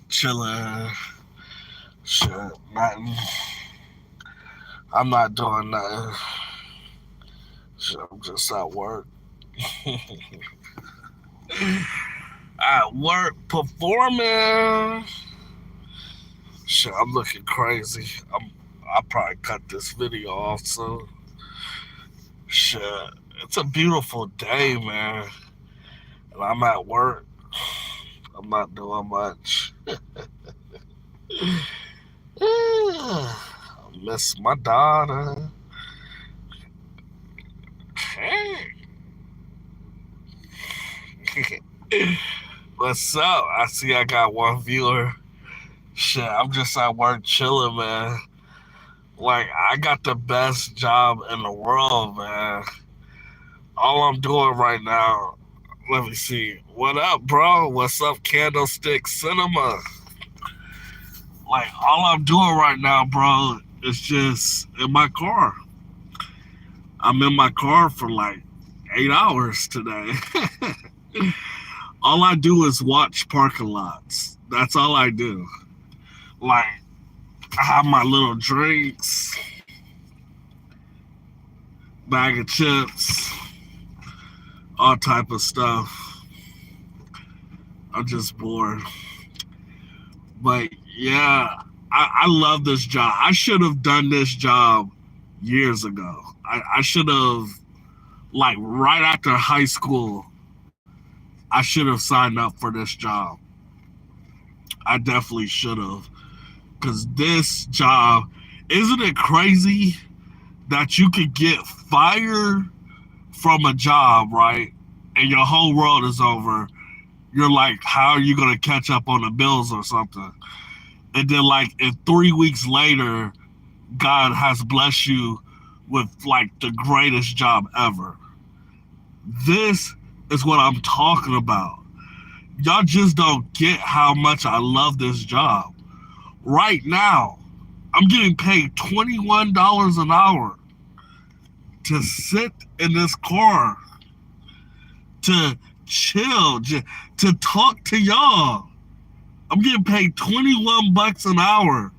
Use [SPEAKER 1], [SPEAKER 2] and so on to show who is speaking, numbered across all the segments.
[SPEAKER 1] chilling. Shit, nothing. I'm not doing nothing. Shit, I'm just at work. At work performing. Shit, I'm looking crazy. I'll probably cut this video off soon. Shit, it's a beautiful day, man. And I'm at work. I'm not doing much. I miss my daughter. What's up? I see I got one viewer. Shit, I'm just at work chilling, man. Like, I got the best job in the world, man. All I'm doing right now, let me see. What up, bro? What's up, Candlestick Cinema? Like, all I'm doing right now, bro, is just in my car. I'm in my car for like 8 hours today. All I do is watch parking lots. That's all I do. Like, I have my little drinks, bag of chips, all type of stuff. I'm just bored. But yeah, I love this job. I should have done this job years ago. I should have, like, right after high school, I should have signed up for this job. I definitely should have. Because this job, isn't it crazy that you could get fired from a job, right? And your whole world is over. You're like, how are you going to catch up on the bills or something? And then, like, and 3 weeks later, God has blessed you with, like, the greatest job ever. This is what I'm talking about. Y'all just don't get how much I love this job. Right now, I'm getting paid $21 an hour to sit in this car, to chill, to talk to y'all. I'm getting paid 21 bucks an hour.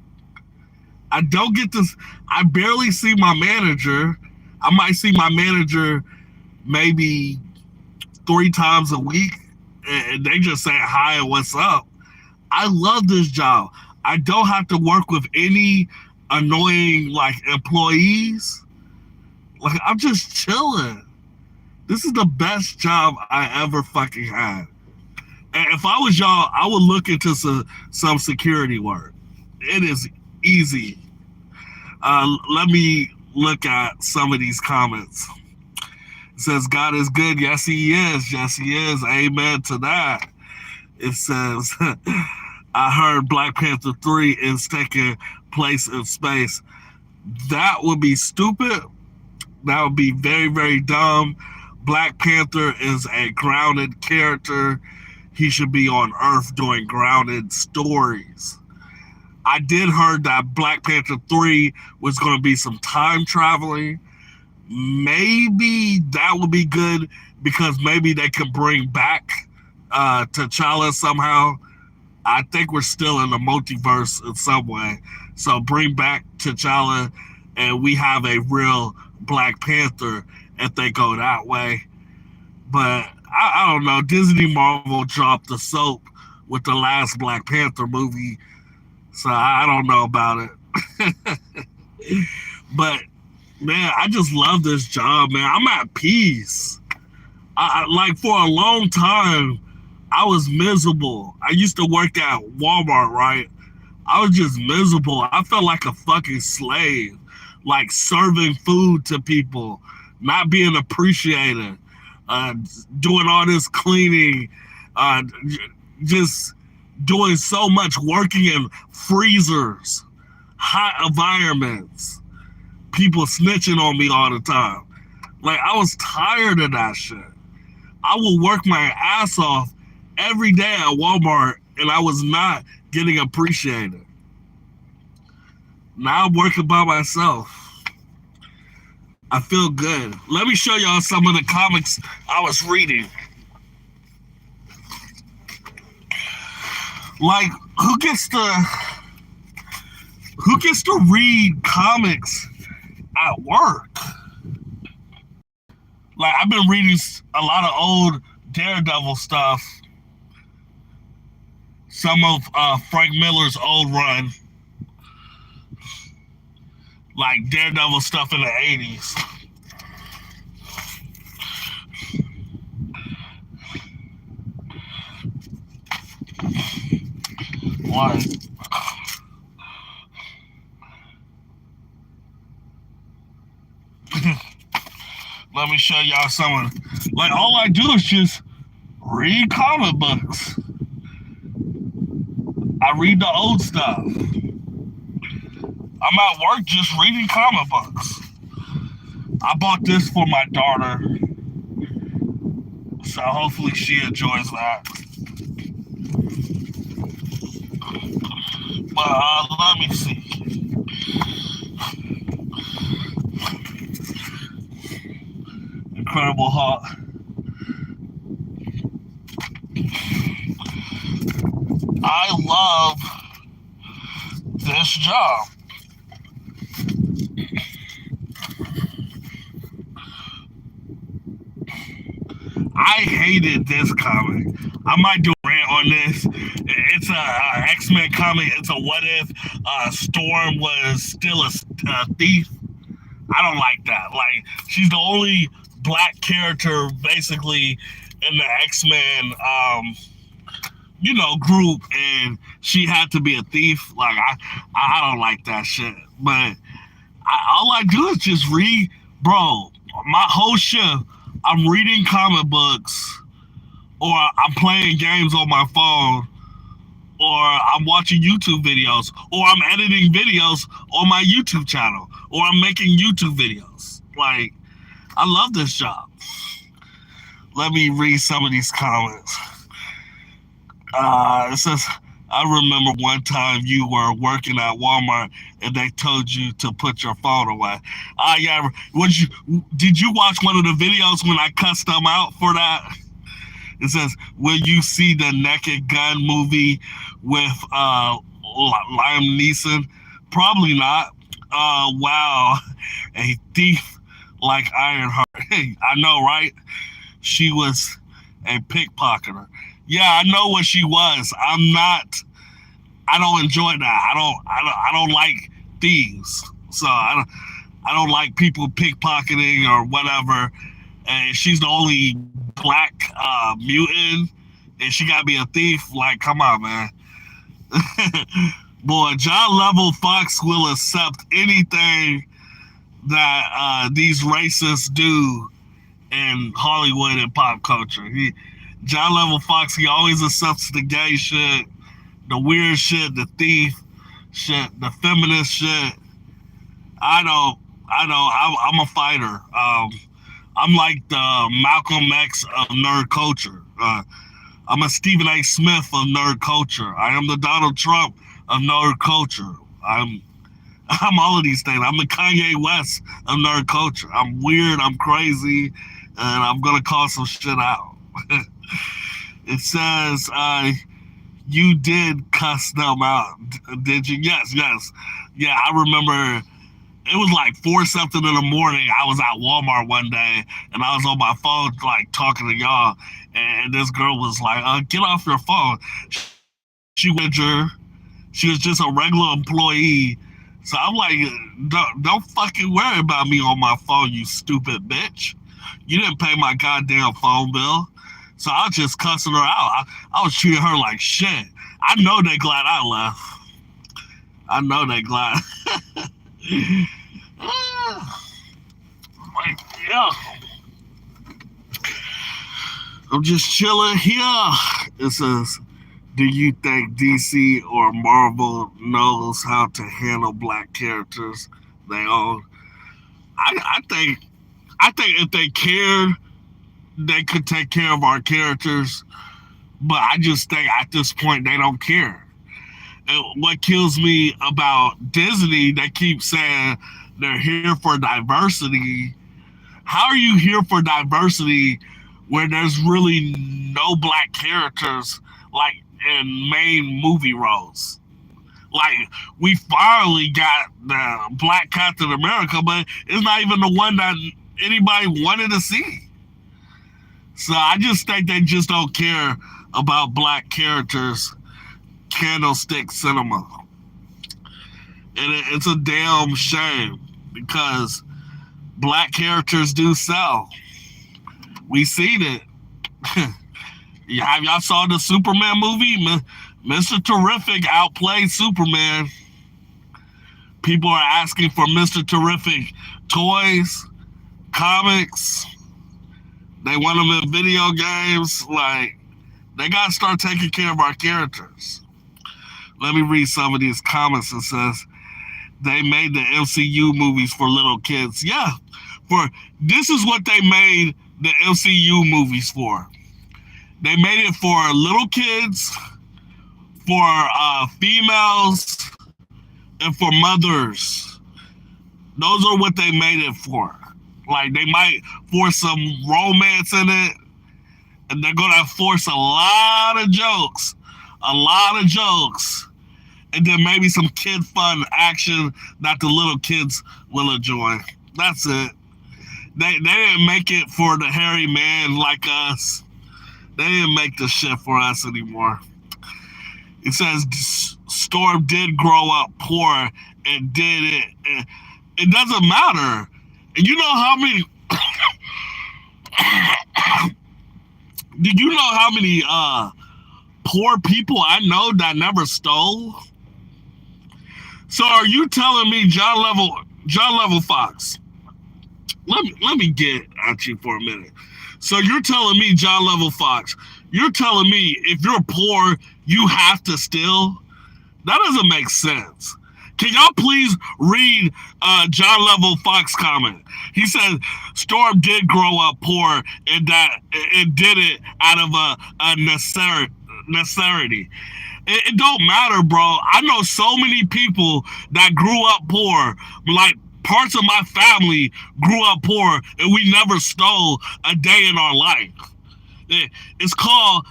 [SPEAKER 1] I don't get this. I barely see my manager. I might see my manager maybe 3 times a week, and they just say hi and what's up. I love this job. I don't have to work with any annoying, like, employees. Like, I'm just chilling. This is the best job I ever fucking had. And if I was y'all, I would look into some security work. It is easy. Let me look at some of these comments. It says, God is good. Yes, he is. Yes, he is. Amen to that. It says, I heard Black Panther 3 is taking place in space. That would be stupid. That would be very, very dumb. Black Panther is a grounded character. He should be on Earth doing grounded stories. I did heard that Black Panther 3 was going to be some time traveling. Maybe that would be good because maybe they could bring back T'Challa somehow. I think we're still in the multiverse in some way. So bring back T'Challa and we have a real Black Panther if they go that way. But I don't know. Disney Marvel dropped the soap with the last Black Panther movie. So I don't know about it. But man, I just love this job, man. I'm at peace. Like, for a long time, I was miserable. I used to work at Walmart, right? I was just miserable. I felt like a fucking slave, like serving food to people, not being appreciated, uh, doing all this cleaning, just doing so much, working in freezers, hot environments, people snitching on me all the time. Like, I was tired of that shit. I would work my ass off every day at Walmart and I was not getting appreciated. Now I'm working by myself. I feel good. Let me show y'all some of the comics I was reading. Like, who gets to read comics at work? Like, I've been reading a lot of old Daredevil stuff, some of Frank Miller's old run, like Daredevil stuff in the 80s. Like, let me show y'all some of, like, all I do is just read comic books. I read the old stuff. I'm at work just reading comic books. I bought this for my daughter, so hopefully she enjoys that. But let me see. Incredible Hulk. I love this job. I hated this comic. I might do a rant on this. It's a X-Men comic. It's a what if Storm was still a thief. I don't like that. Like, she's the only black character basically in the X-Men group, and she had to be a thief. Like, I don't like that shit. But all I do is just read, bro. My whole shift, I'm reading comic books, or I'm playing games on my phone, or I'm watching YouTube videos, or I'm editing videos on my YouTube channel, or I'm making YouTube videos. Like, I love this job. Let me read some of these comments. It says, I remember one time you were working at Walmart and they told you to put your phone away. Yeah. Did you watch one of the videos when I cussed them out for that? It says, will you see the Naked Gun movie with Liam Neeson? Probably not. Wow. A thief like Ironheart. Hey, I know, right? She was a pickpocketer. Yeah, I know what she was. I don't enjoy that. I don't like thieves. So I don't like people pickpocketing or whatever. And she's the only black mutant, and she gotta be a thief. Like, come on, man. Boy, John Level Fox will accept anything that these racists do in Hollywood and pop culture. John Level Fox, he always accepts the gay shit, the weird shit, the thief shit, the feminist shit. I'm a fighter. I'm like the Malcolm X of nerd culture. I'm a Stephen A. Smith of nerd culture. I am the Donald Trump of nerd culture. I'm all of these things. I'm the Kanye West of nerd culture. I'm weird. I'm crazy, and I'm gonna call some shit out. It says, you did cuss them out, did you? Yes. Yeah, I remember it was like 4 something in the morning. I was at Walmart one day, and I was on my phone, like, talking to y'all, and this girl was like, get off your phone. She was just a regular employee. So I'm like, don't fucking worry about me on my phone, you stupid bitch. You didn't pay my goddamn phone bill. So I was just cussing her out. I was treating her like shit. I know they glad I left. I know they glad. Like, yeah. I'm just chilling here. It says, do you think DC or Marvel knows how to handle black characters they own? I think if they cared, they could take care of our characters, but I just think at this point they don't care. And what kills me about Disney, they keep saying they're here for diversity. How are you here for diversity where there's really no black characters? Like, in main movie roles. Like, we finally got the Black Captain America, but it's not even the one that anybody wanted to see. So I just think they just don't care about black characters, candlestick cinema. And it's a damn shame because black characters do sell. We seen it. Have y'all saw the Superman movie? Mr. Terrific outplayed Superman. People are asking for Mr. Terrific toys, comics. They want them in video games. Like, they got to start taking care of our characters. Let me read some of these comments. It says, they made the MCU movies for little kids. Yeah, this is what they made the MCU movies for. They made it for little kids, for females, and for mothers. Those are what they made it for. Like, they might force some romance in it, and they're gonna force a lot of jokes, and then maybe some kid fun action that the little kids will enjoy. That's it. They didn't make it for the hairy man like us. They didn't make the shit for us anymore. It says Storm did grow up poor and did it. It doesn't matter. And you know how many did you know how many poor people I know that never stole? So are you telling me John Level Fox? Let me get at you for a minute. So you're telling me, John Level Fox, you're telling me if you're poor, you have to steal? That doesn't make sense. Can y'all please read John Level Fox comment? He said Storm did grow up poor and that it did it out of a necessity. It don't matter, bro. I know so many people that grew up poor, like parts of my family grew up poor and we never stole a day in our life. It's called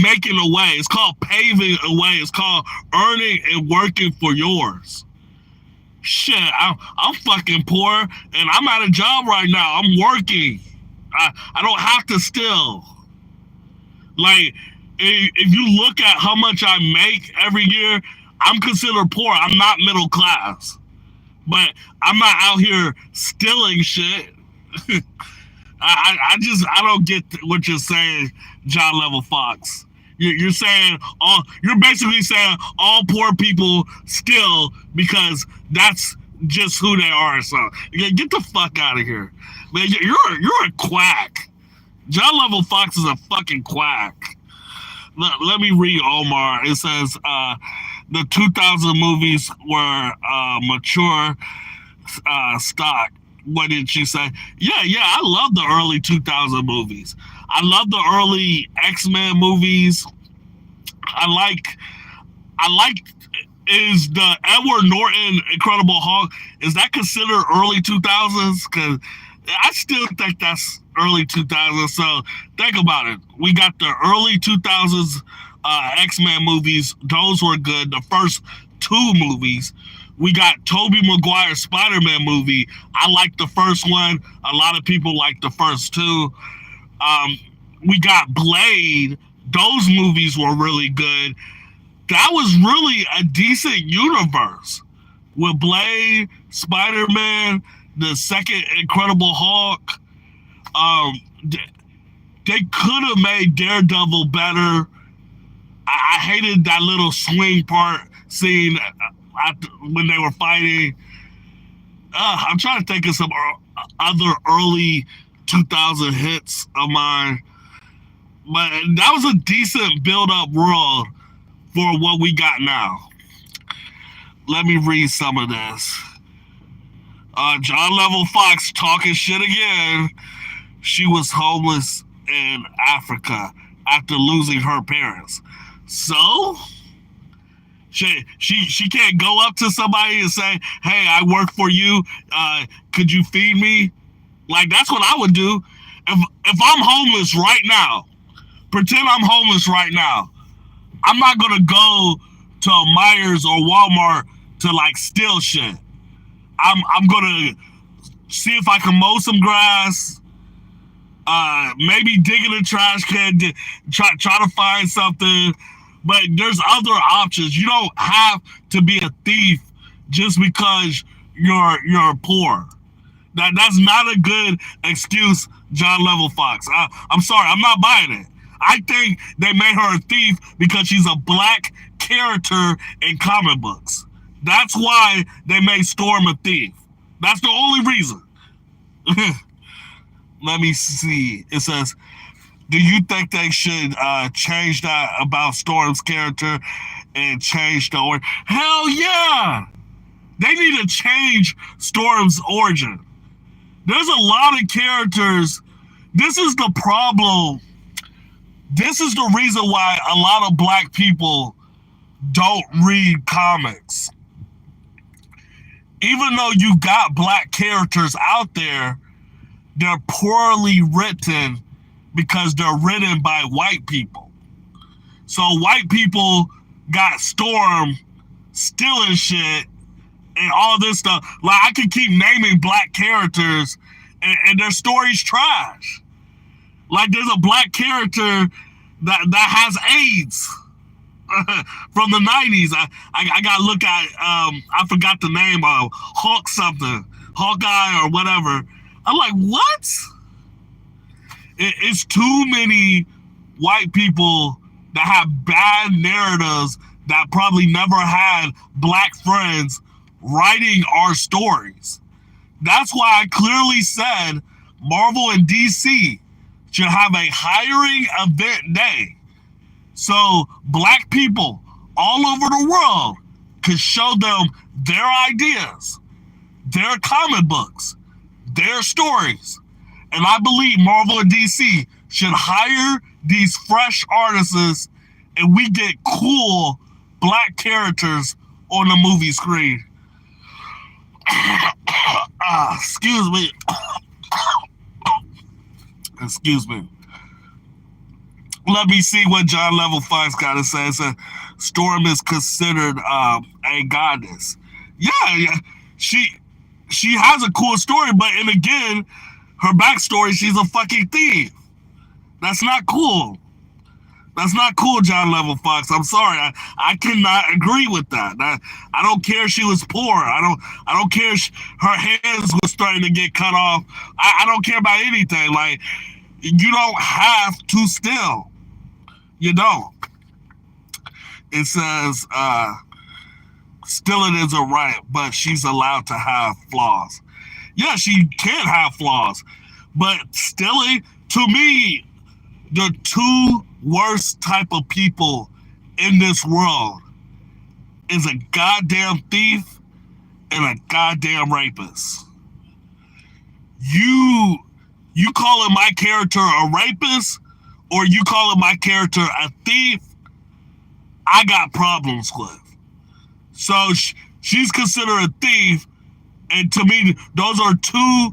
[SPEAKER 1] making a way. It's called paving a way. It's called earning and working for yours. Shit, I'm fucking poor and I'm at a job right now. I'm working. I don't have to steal. Like, if you look at how much I make every year, I'm considered poor. I'm not middle class. But I'm not out here stealing shit. I don't get what you're saying, John Level Fox. You're saying you're basically saying all poor people steal because that's just who they are. So get the fuck out of here, man. You're a quack. John Level Fox is a fucking quack. Let me read Omar. It says the 2000 movies were mature stock. What did she say? Yeah, I love the early 2000 movies. I love the early X-Men movies. I like is the Edward Norton Incredible Hulk, is that considered early 2000s? Because I still think that's early 2000s. So think about it. We got the early 2000s X-Men movies. Those were good. The first two movies. We got Tobey Maguire's Spider-Man movie. I like the first one. A lot of people like the first two. We got Blade. Those movies were really good. That was really a decent universe. With Blade, Spider-Man, the second Incredible Hulk. They could have made Daredevil better. I hated that little swing part scene when they were fighting. I'm trying to think of some other early 2000 hits of mine. But that was a decent build-up world for what we got now. Let me read some of this. John Level Fox talking shit again. She was homeless in Africa after losing her parents. So she can't go up to somebody and say, "Hey, I work for you. Could you feed me?" Like, that's what I would do. If I'm homeless right now, pretend I'm homeless right now. I'm not gonna go to Myers or Walmart to like steal shit. I'm gonna see if I can mow some grass. Maybe dig in the trash can, try to find something. But there's other options. You don't have to be a thief just because you're poor. That's not a good excuse, John Level Fox. I'm sorry, I'm not buying it. I think they made her a thief because she's a black character in comic books. That's why they made Storm a thief. That's the only reason. Let me see. It says, do you think they should change that about Storm's character and change the origin? Hell yeah! They need to change Storm's origin. There's a lot of characters. This is the problem. This is the reason why a lot of black people don't read comics. Even though you got black characters out there, they're poorly written because they're written by white people. So white people got Storm stealing shit and all this stuff. Like, I can keep naming black characters and their story's trash. Like, there's a black character that has AIDS from the 90s. I gotta look at, I forgot the name of Hawk something, Hawkeye or whatever. I'm like, what? It's too many white people that have bad narratives that probably never had black friends writing our stories. That's why I clearly said Marvel and DC should have a hiring event day. So black people all over the world could show them their ideas, their comic books, their stories. And I believe Marvel and DC should hire these fresh artists and we get cool black characters on the movie screen. Excuse me. Excuse me. Let me see what John Level 5's got to say. It says, Storm is considered a goddess. Yeah, she has a cool story, but and again, her backstory, she's a fucking thief. That's not cool. That's not cool, John Level Fox. I'm sorry. I cannot agree with that. I don't care if she was poor. I don't care if her hands were starting to get cut off. I don't care about anything. Like, you don't have to steal. You don't. It says, stealing is a right, but she's allowed to have flaws. Yeah, she can have flaws. But stealing, to me, the two worst type of people in this world is a goddamn thief and a goddamn rapist. You calling my character a rapist or you calling my character a thief, I got problems with. So she's considered a thief, and to me, those are two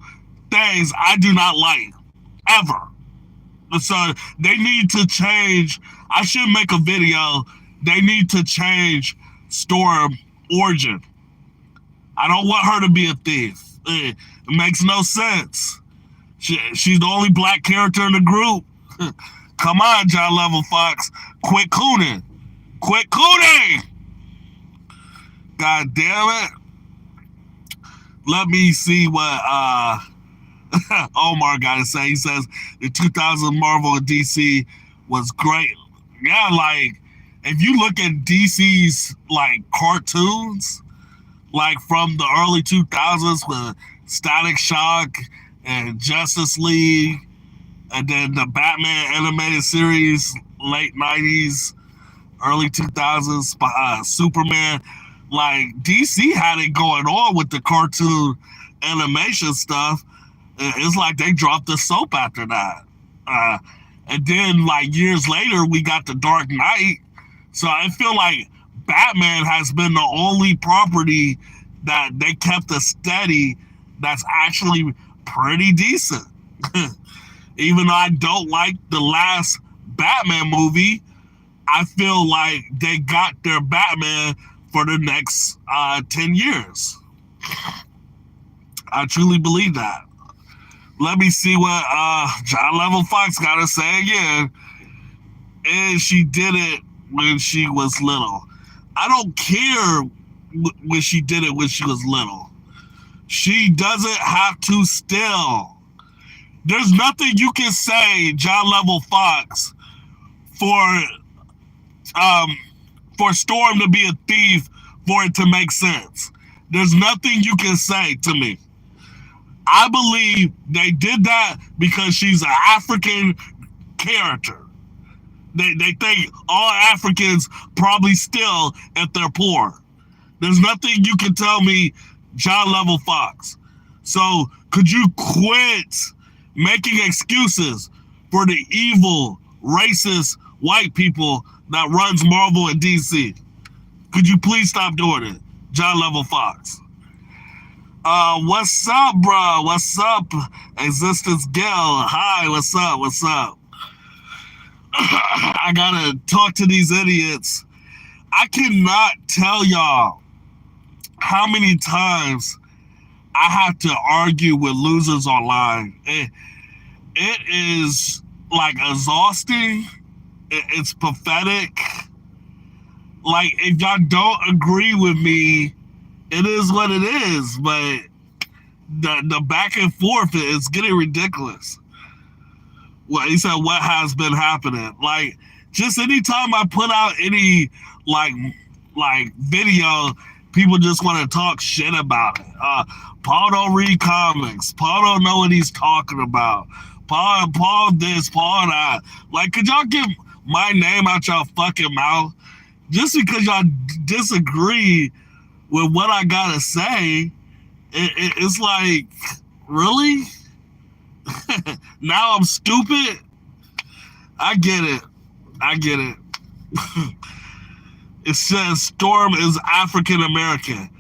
[SPEAKER 1] things I do not like, ever. So they need to change. I should make a video. They need to change Storm origin. I don't want her to be a thief. It makes no sense. She's the only black character in the group. Come on, John Level Fox. Quit cooning. Quit cooning! God damn it. Let me see what Omar got to say. He says the 2000 Marvel and DC was great. Yeah, like, if you look at DC's, like, cartoons, like, from the early 2000s with Static Shock and Justice League, and then the Batman animated series, late 90s, early 2000s, Superman, like, DC had it going on with the cartoon animation stuff. It's like they dropped the soap after that. And then, like, years later, we got the Dark Knight. So I feel like Batman has been the only property that they kept a steady that's actually pretty decent. Even though I don't like the last Batman movie, I feel like they got their Batman for the next 10 years. I truly believe that. Let me see what John Level Fox got to say again. And she did it when she was little. I don't care when she did it when she was little. She doesn't have to still. There's nothing you can say, John Level Fox, for Storm to be a thief for it to make sense. There's nothing you can say to me. I believe they did that because she's an African character. They think all Africans probably steal if they're poor. There's nothing you can tell me, John Level Fox. So could you quit making excuses for the evil, racist white people that runs Marvel and DC? Could you please stop doing it, John Level Fox? What's up, bro? What's up, Existence Gil? Hi, what's up? What's up? I gotta talk to these idiots. I cannot tell y'all how many times I have to argue with losers online. It is like exhausting. It's pathetic. Like, if y'all don't agree with me, it is what it is. But the back and forth is getting ridiculous. Well, he said, what has been happening? Like, just anytime I put out any like video, people just want to talk shit about it. Paul don't read comics. Paul don't know what he's talking about. Paul this, Paul that. Like, could y'all get my name out y'all fucking mouth? Just because y'all disagree with what I gotta say, it's like, really? Now I'm stupid? I get it. It says Storm is African American.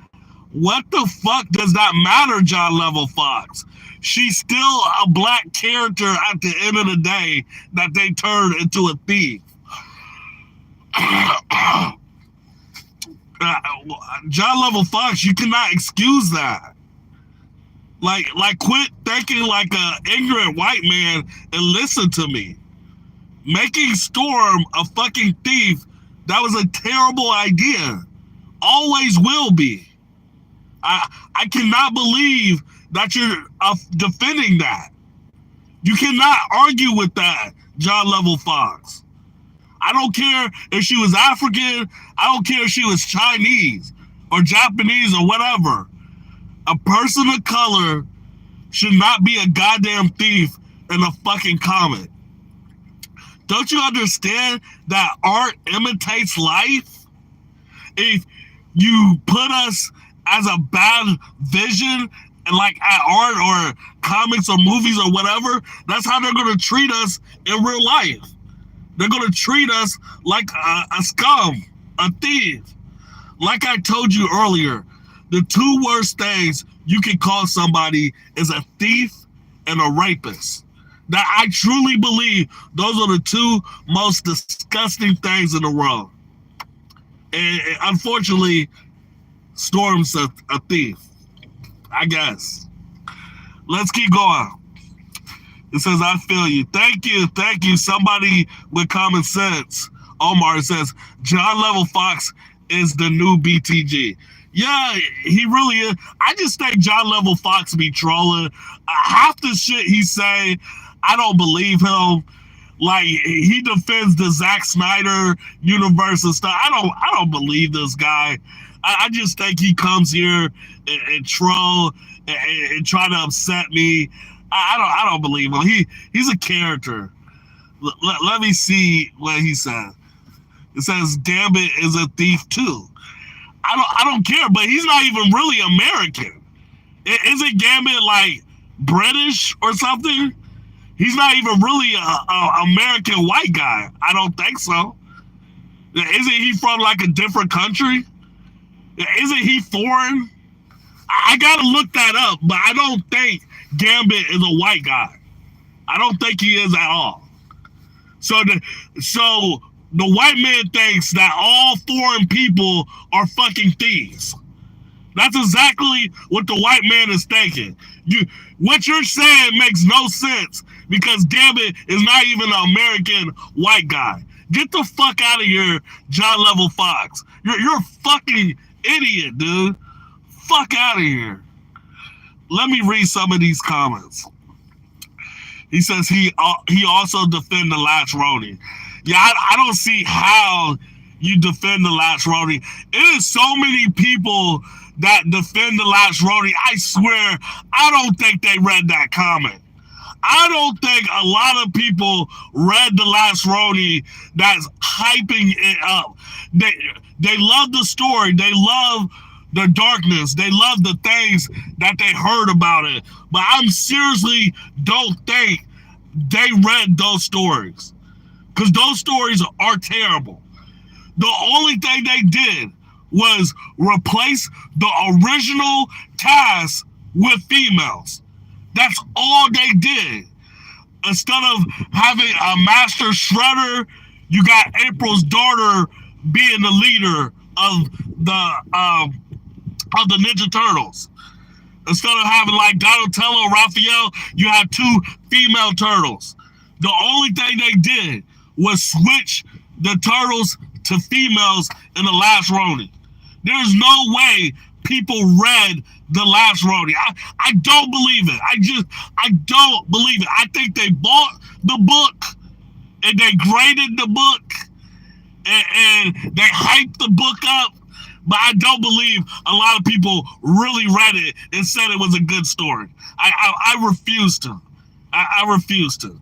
[SPEAKER 1] What the fuck does that matter, John Level Fox? She's still a black character at the end of the day that they turned into a thief. John Level Fox, you cannot excuse that. Like, quit thinking like a ignorant white man and listen to me. Making Storm a fucking thief, that was a terrible idea. Always will be. I cannot believe that you're defending that. You cannot argue with that, John Level Fox. I don't care if she was African. I don't care if she was Chinese or Japanese or whatever. A person of color should not be a goddamn thief in a fucking comic. Don't you understand that art imitates life? If you put us as a bad vision, and like at art or comics or movies or whatever, that's how they're going to treat us in real life. They're going to treat us like a scum, a thief. Like I told you earlier, the two worst things you can call somebody is a thief and a rapist. That I truly believe those are the two most disgusting things in the world. And unfortunately, Storm's a thief, I guess. Let's keep going. It says, I feel you. Thank you. Somebody with common sense. Omar says, John Level Fox is the new BTG. Yeah, he really is. I just think John Level Fox be trolling. Half the shit he say, I don't believe him. Like, he defends the Zack Snyder universe and stuff. I don't believe this guy. I just think he comes here and troll and try to upset me. I don't believe him. He's a character. Let me see what he says. It says Gambit is a thief too. I don't care, but he's not even really American. Isn't Gambit like British or something? He's not even really a American white guy. I don't think so. Isn't he from like a different country? Isn't he foreign? I gotta look that up, but I don't think Gambit is a white guy. I don't think he is at all. So The white man thinks that all foreign people are fucking thieves. That's exactly what the white man is thinking. What you're saying makes no sense because, damn it, is not even an American white guy. Get the fuck out of here, John Level Fox. You're a fucking idiot, dude. Fuck out of here. Let me read some of these comments. He says he also defend the last Roni. Yeah, I don't see how you defend the last Roni. It is so many people that defend the last Roni. I swear, I don't think they read that comment. I don't think a lot of people read the last Roni that's hyping it up. They love the story. They love the darkness. They love the things that they heard about it. But I'm seriously don't think they read those stories. Because those stories are terrible. The only thing they did was replace the original cast with females. That's all they did. Instead of having a master shredder, you got April's daughter being the leader of the Ninja Turtles. Instead of having like Donatello, Raphael, you have two female turtles. The only thing they did was switch the turtles to females in the last Roni. There's no way people read the last Roni. I don't believe it. I don't believe it. I think they bought the book and they graded the book and they hyped the book up, but I don't believe a lot of people really read it and said it was a good story. I refuse to. I refuse to.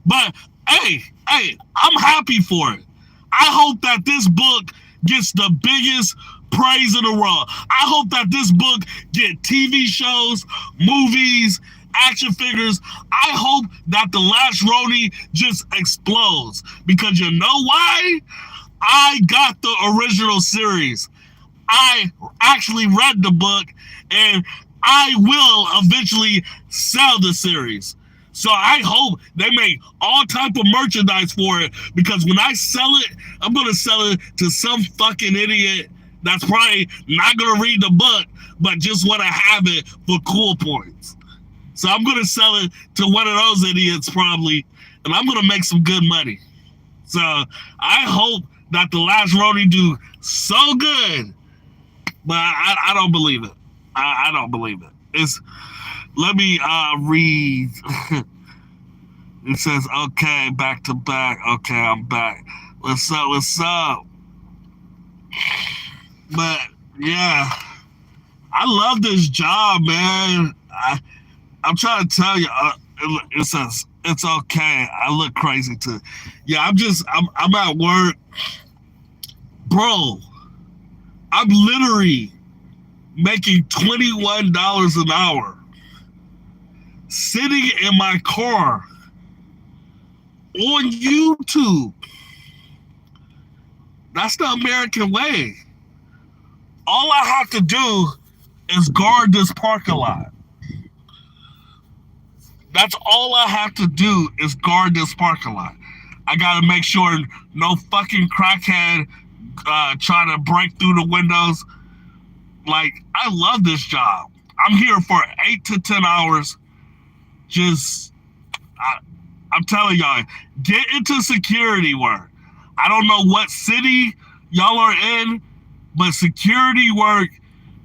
[SPEAKER 1] But hey, I'm happy for it. I hope that this book gets the biggest praise in the world. I hope that this book get TV shows, movies, action figures. I hope that the last Roni just explodes. Because you know why? I got the original series. I actually read the book and I will eventually sell the series. So I hope they make all type of merchandise for it, because when I sell it, I'm going to sell it to some fucking idiot that's probably not going to read the book, but just want to have it for cool points. So I'm going to sell it to one of those idiots probably, and I'm going to make some good money. So I hope that the last Roni do so good, but I don't believe it. I don't believe it. Let me read. It says, okay, back to back. Okay, I'm back. What's up? But, yeah, I love this job, man. I'm trying to tell you, it says, it's okay. I look crazy, too. Yeah, I'm at work. Bro, I'm literally making $21 an hour, sitting in my car on YouTube. That's the American way. All I have to do is guard this parking lot. That's all I have to do is guard this parking lot. I gotta make sure no fucking crackhead trying to break through the windows. Like, I love this job. I'm here for 8 to 10 hours. I'm telling y'all, get into security work. I don't know what city y'all are in, but security work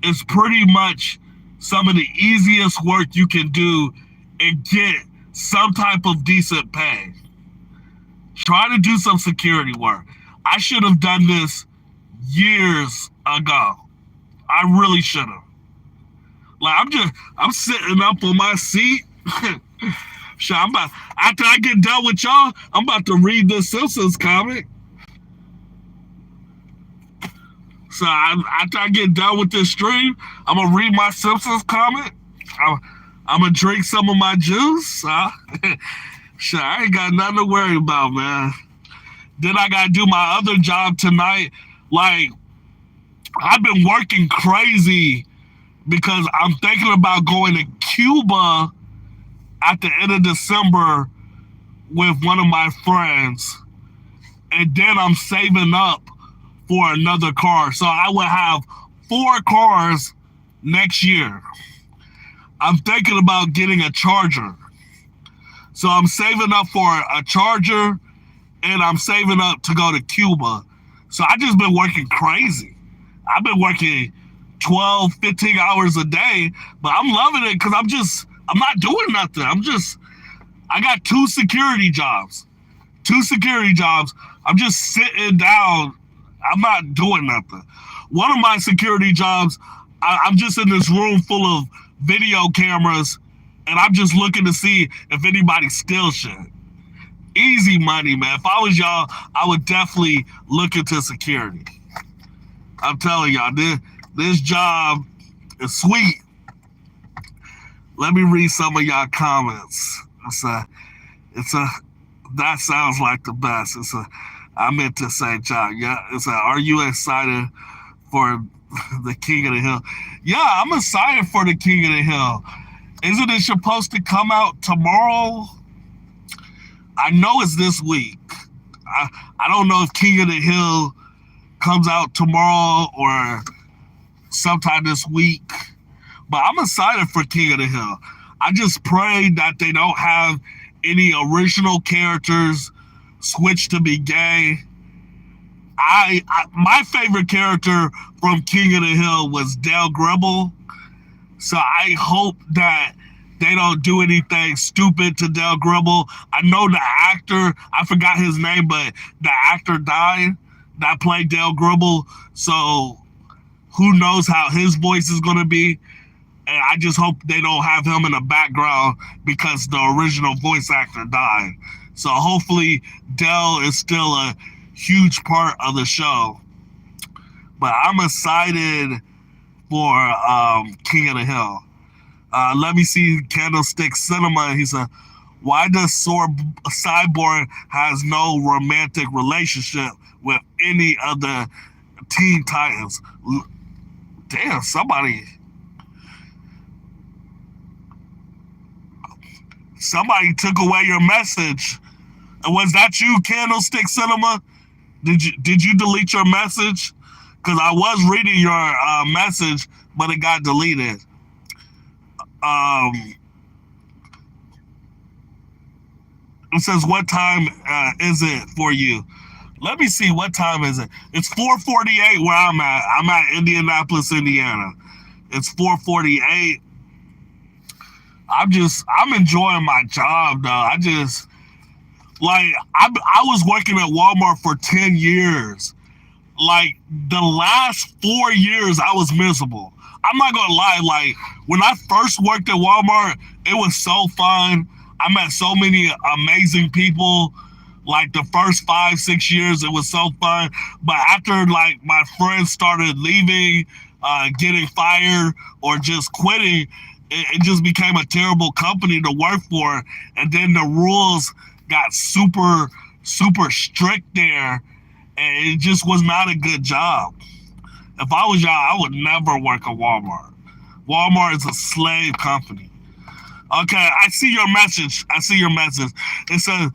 [SPEAKER 1] is pretty much some of the easiest work you can do and get some type of decent pay. Try to do some security work. I should have done this years ago. I really should have. Like, I'm sitting up on my seat. Shit, after I get done with y'all, I'm about to read the Simpsons comic. So after I get done with this stream, I'm gonna read my Simpsons comic. I'm gonna drink some of my juice. Shit, I ain't got nothing to worry about, man. Then I gotta do my other job tonight. Like, I've been working crazy because I'm thinking about going to Cuba at the end of December with one of my friends. and then I'm saving up for another car. So I would have 4 cars next year. I'm thinking about getting a Charger. So I'm saving up for a Charger, and I'm saving up to go to Cuba. So I just been working crazy. I've been working 12, 15 hours a day, but I'm loving it because I'm not doing nothing. I got 2 security jobs. 2 security jobs. I'm just sitting down. I'm not doing nothing. One of my security jobs, I'm just in this room full of video cameras, and I'm just looking to see if anybody steals shit. Easy money, man. If I was y'all, I would definitely look into security. I'm telling y'all, this job is sweet. Let me read some of y'all comments. That sounds like the best. I meant to say job. Yeah, are you excited for the King of the Hill? Yeah, I'm excited for the King of the Hill. Isn't it supposed to come out tomorrow? I know it's this week. I don't know if King of the Hill comes out tomorrow or sometime this week, but I'm excited for King of the Hill. I just pray that they don't have any original characters switch to be gay. My favorite character from King of the Hill was Dale Gribble, so I hope that they don't do anything stupid to Dale Gribble. I know the actor, I forgot his name, but the actor died that played Dale Gribble, so who knows how his voice is going to be. And I just hope they don't have him in the background because the original voice actor died. So hopefully Dell is still a huge part of the show. But I'm excited for King of the Hill. Let me see Candlestick Cinema. He said, why does Cyborg has no romantic relationship with any of the Teen Titans? Damn, somebody took away your message. Was that you, Candlestick Cinema? Did you delete your message? Because I was reading your message, but it got deleted. It says, what time is it for you? Let me see, what time is it? It's 4:48 where I'm at. I'm at Indianapolis, Indiana. It's 4:48. I'm enjoying my job, though. I was working at Walmart for 10 years. Like, the last 4 years, I was miserable. I'm not gonna lie, like, when I first worked at Walmart, it was so fun. I met so many amazing people. Like, the first 5-6 years, it was so fun. But after, like, my friends started leaving, getting fired, or just quitting, it just became a terrible company to work for. And then the rules got super, super strict there. And it just was not a good job. If I was y'all, I would never work at Walmart. Walmart is a slave company. Okay, I see your message. It says,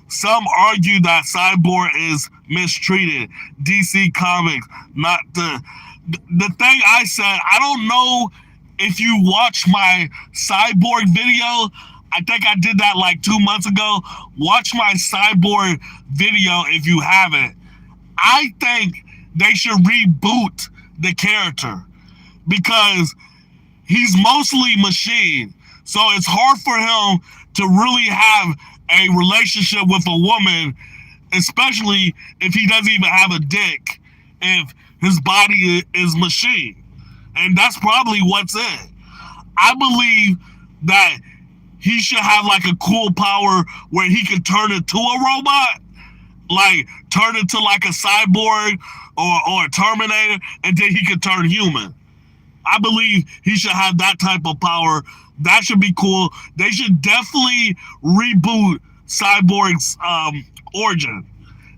[SPEAKER 1] some argue that Cyborg is mistreated. DC Comics, not the thing I said, I don't know if you watch my Cyborg video. I think I did that like 2 months ago. Watch my Cyborg video if you haven't. I think they should reboot the character because he's mostly machine. So it's hard for him to really have a relationship with a woman, especially if he doesn't even have a dick, if his body is machine. And that's probably what's it. I believe that he should have like a cool power where he can turn into a robot, like turn into like a cyborg or a Terminator, and then he can turn human. I believe he should have that type of power. That should be cool. They should definitely reboot Cyborg's origin.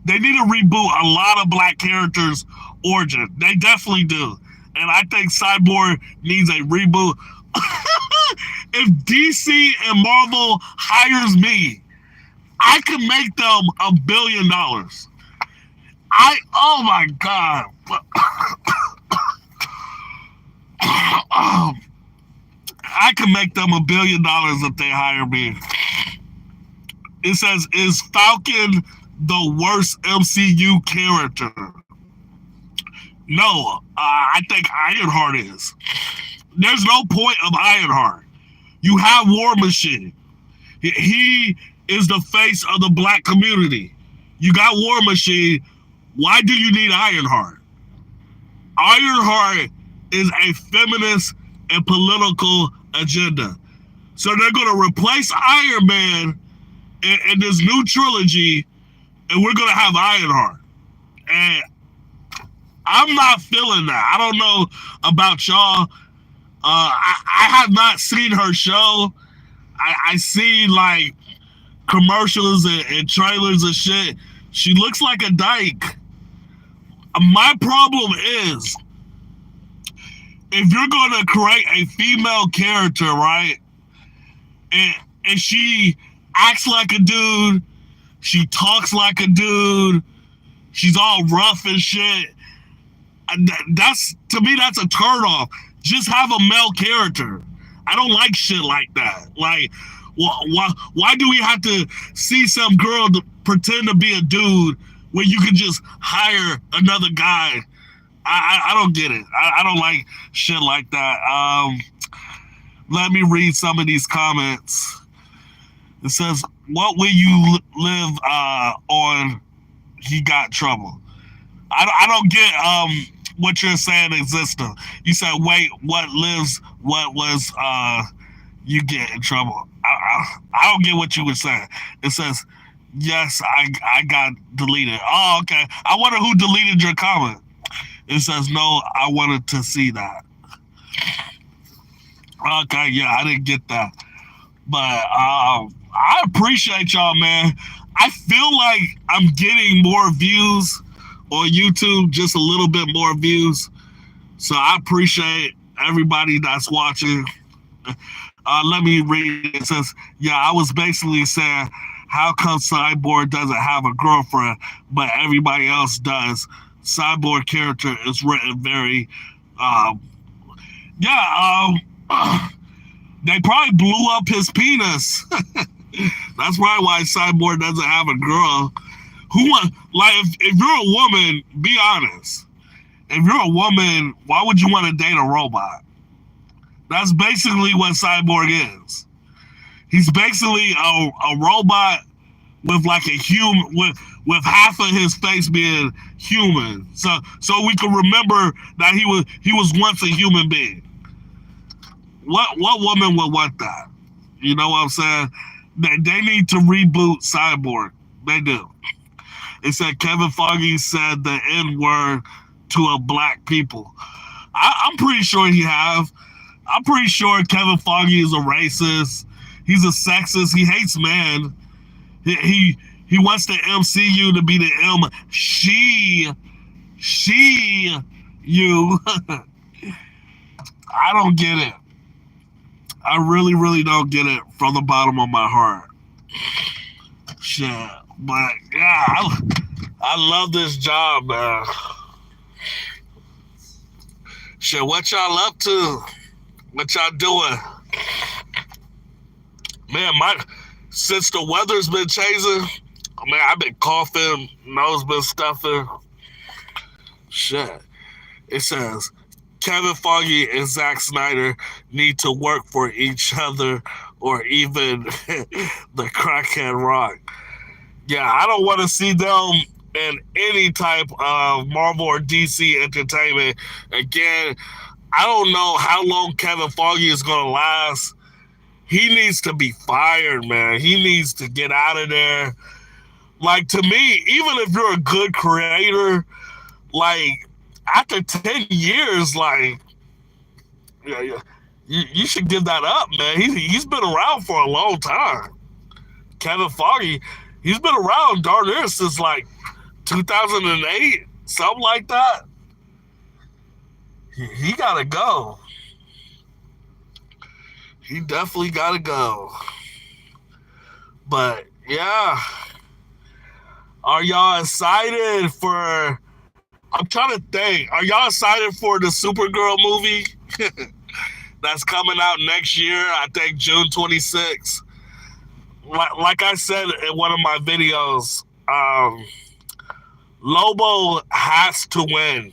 [SPEAKER 1] They need to reboot a lot of black characters' origin. They definitely do. And I think Cyborg needs a reboot. If DC and Marvel hires me, I could make them $1 billion. Oh my God. I can make them $1 billion if they hire me. It says, is Falcon the worst MCU character? No, I think Ironheart is. There's no point of Ironheart. You have War Machine. He is the face of the black community. You got War Machine. Why do you need Ironheart? Ironheart is a feminist and political agenda. So they're going to replace Iron Man in this new trilogy, and we're going to have Ironheart. And I'm not feeling that. I don't know about y'all. I have not seen her show. I see like commercials and trailers and shit. She looks like a dyke. My problem is, if you're going to create a female character, right, and she acts like a dude, she talks like a dude, she's all rough and shit, that's, to me, that's a turnoff. Just have a male character. I don't like shit like that. Like, why do we have to see some girl to pretend to be a dude when you can just hire another guy? I don't get it. I don't like shit like that. Let me read some of these comments. It says, what will you live on? He got trouble. I don't get what you're saying existing. You said, wait, what lives, what was you get in trouble? I don't get what you were saying. It says, yes, I got deleted. Oh, okay. I wonder who deleted your comment. It says, no, I wanted to see that. Okay, yeah, I didn't get that. But I appreciate y'all, man. I feel like I'm getting more views on YouTube, just a little bit more views. So I appreciate everybody that's watching. Let me read it. It says, yeah, I was basically saying, how come Cyborg doesn't have a girlfriend, but everybody else does? Cyborg character is written very, they probably blew up his penis. That's probably why Cyborg doesn't have a girl. If you're a woman, be honest. If you're a woman, why would you want to date a robot? That's basically what Cyborg is. He's basically a robot with like a human, with half of his face being human. So we can remember that he was once a human being. What woman would want that? You know what I'm saying? They need to reboot Cyborg. They do. It said Kevin Feige said the N-word to a black people. I'm pretty sure he have. I'm pretty sure Kevin Feige is a racist. He's a sexist. He hates men. He wants the MCU to be the she you. I don't get it. I really, really don't get it from the bottom of my heart. Shit. But yeah, I love this job, man. Shit, what y'all up to? What y'all doing? Man, since the weather's been changing, man, I've been coughing, nose been stuffing. Shit. It says, Kevin Feige and Zack Snyder need to work for each other or even the crackhead rock. Yeah, I don't want to see them in any type of Marvel or DC entertainment. Again, I don't know how long Kevin Feige is going to last. He needs to be fired, man. He needs to get out of there. Like, to me, even if you're a good creator, like, after 10 years, like, you should give that up, man. He's been around for a long time. Kevin Feige, he's been around darn near since, like, 2008, something like that. He got to go. He definitely got to go. But, yeah. Are y'all excited for? I'm trying to think. Are y'all excited for the Supergirl movie that's coming out next year? I think June 26th. Like I said in one of my videos, Lobo has to win.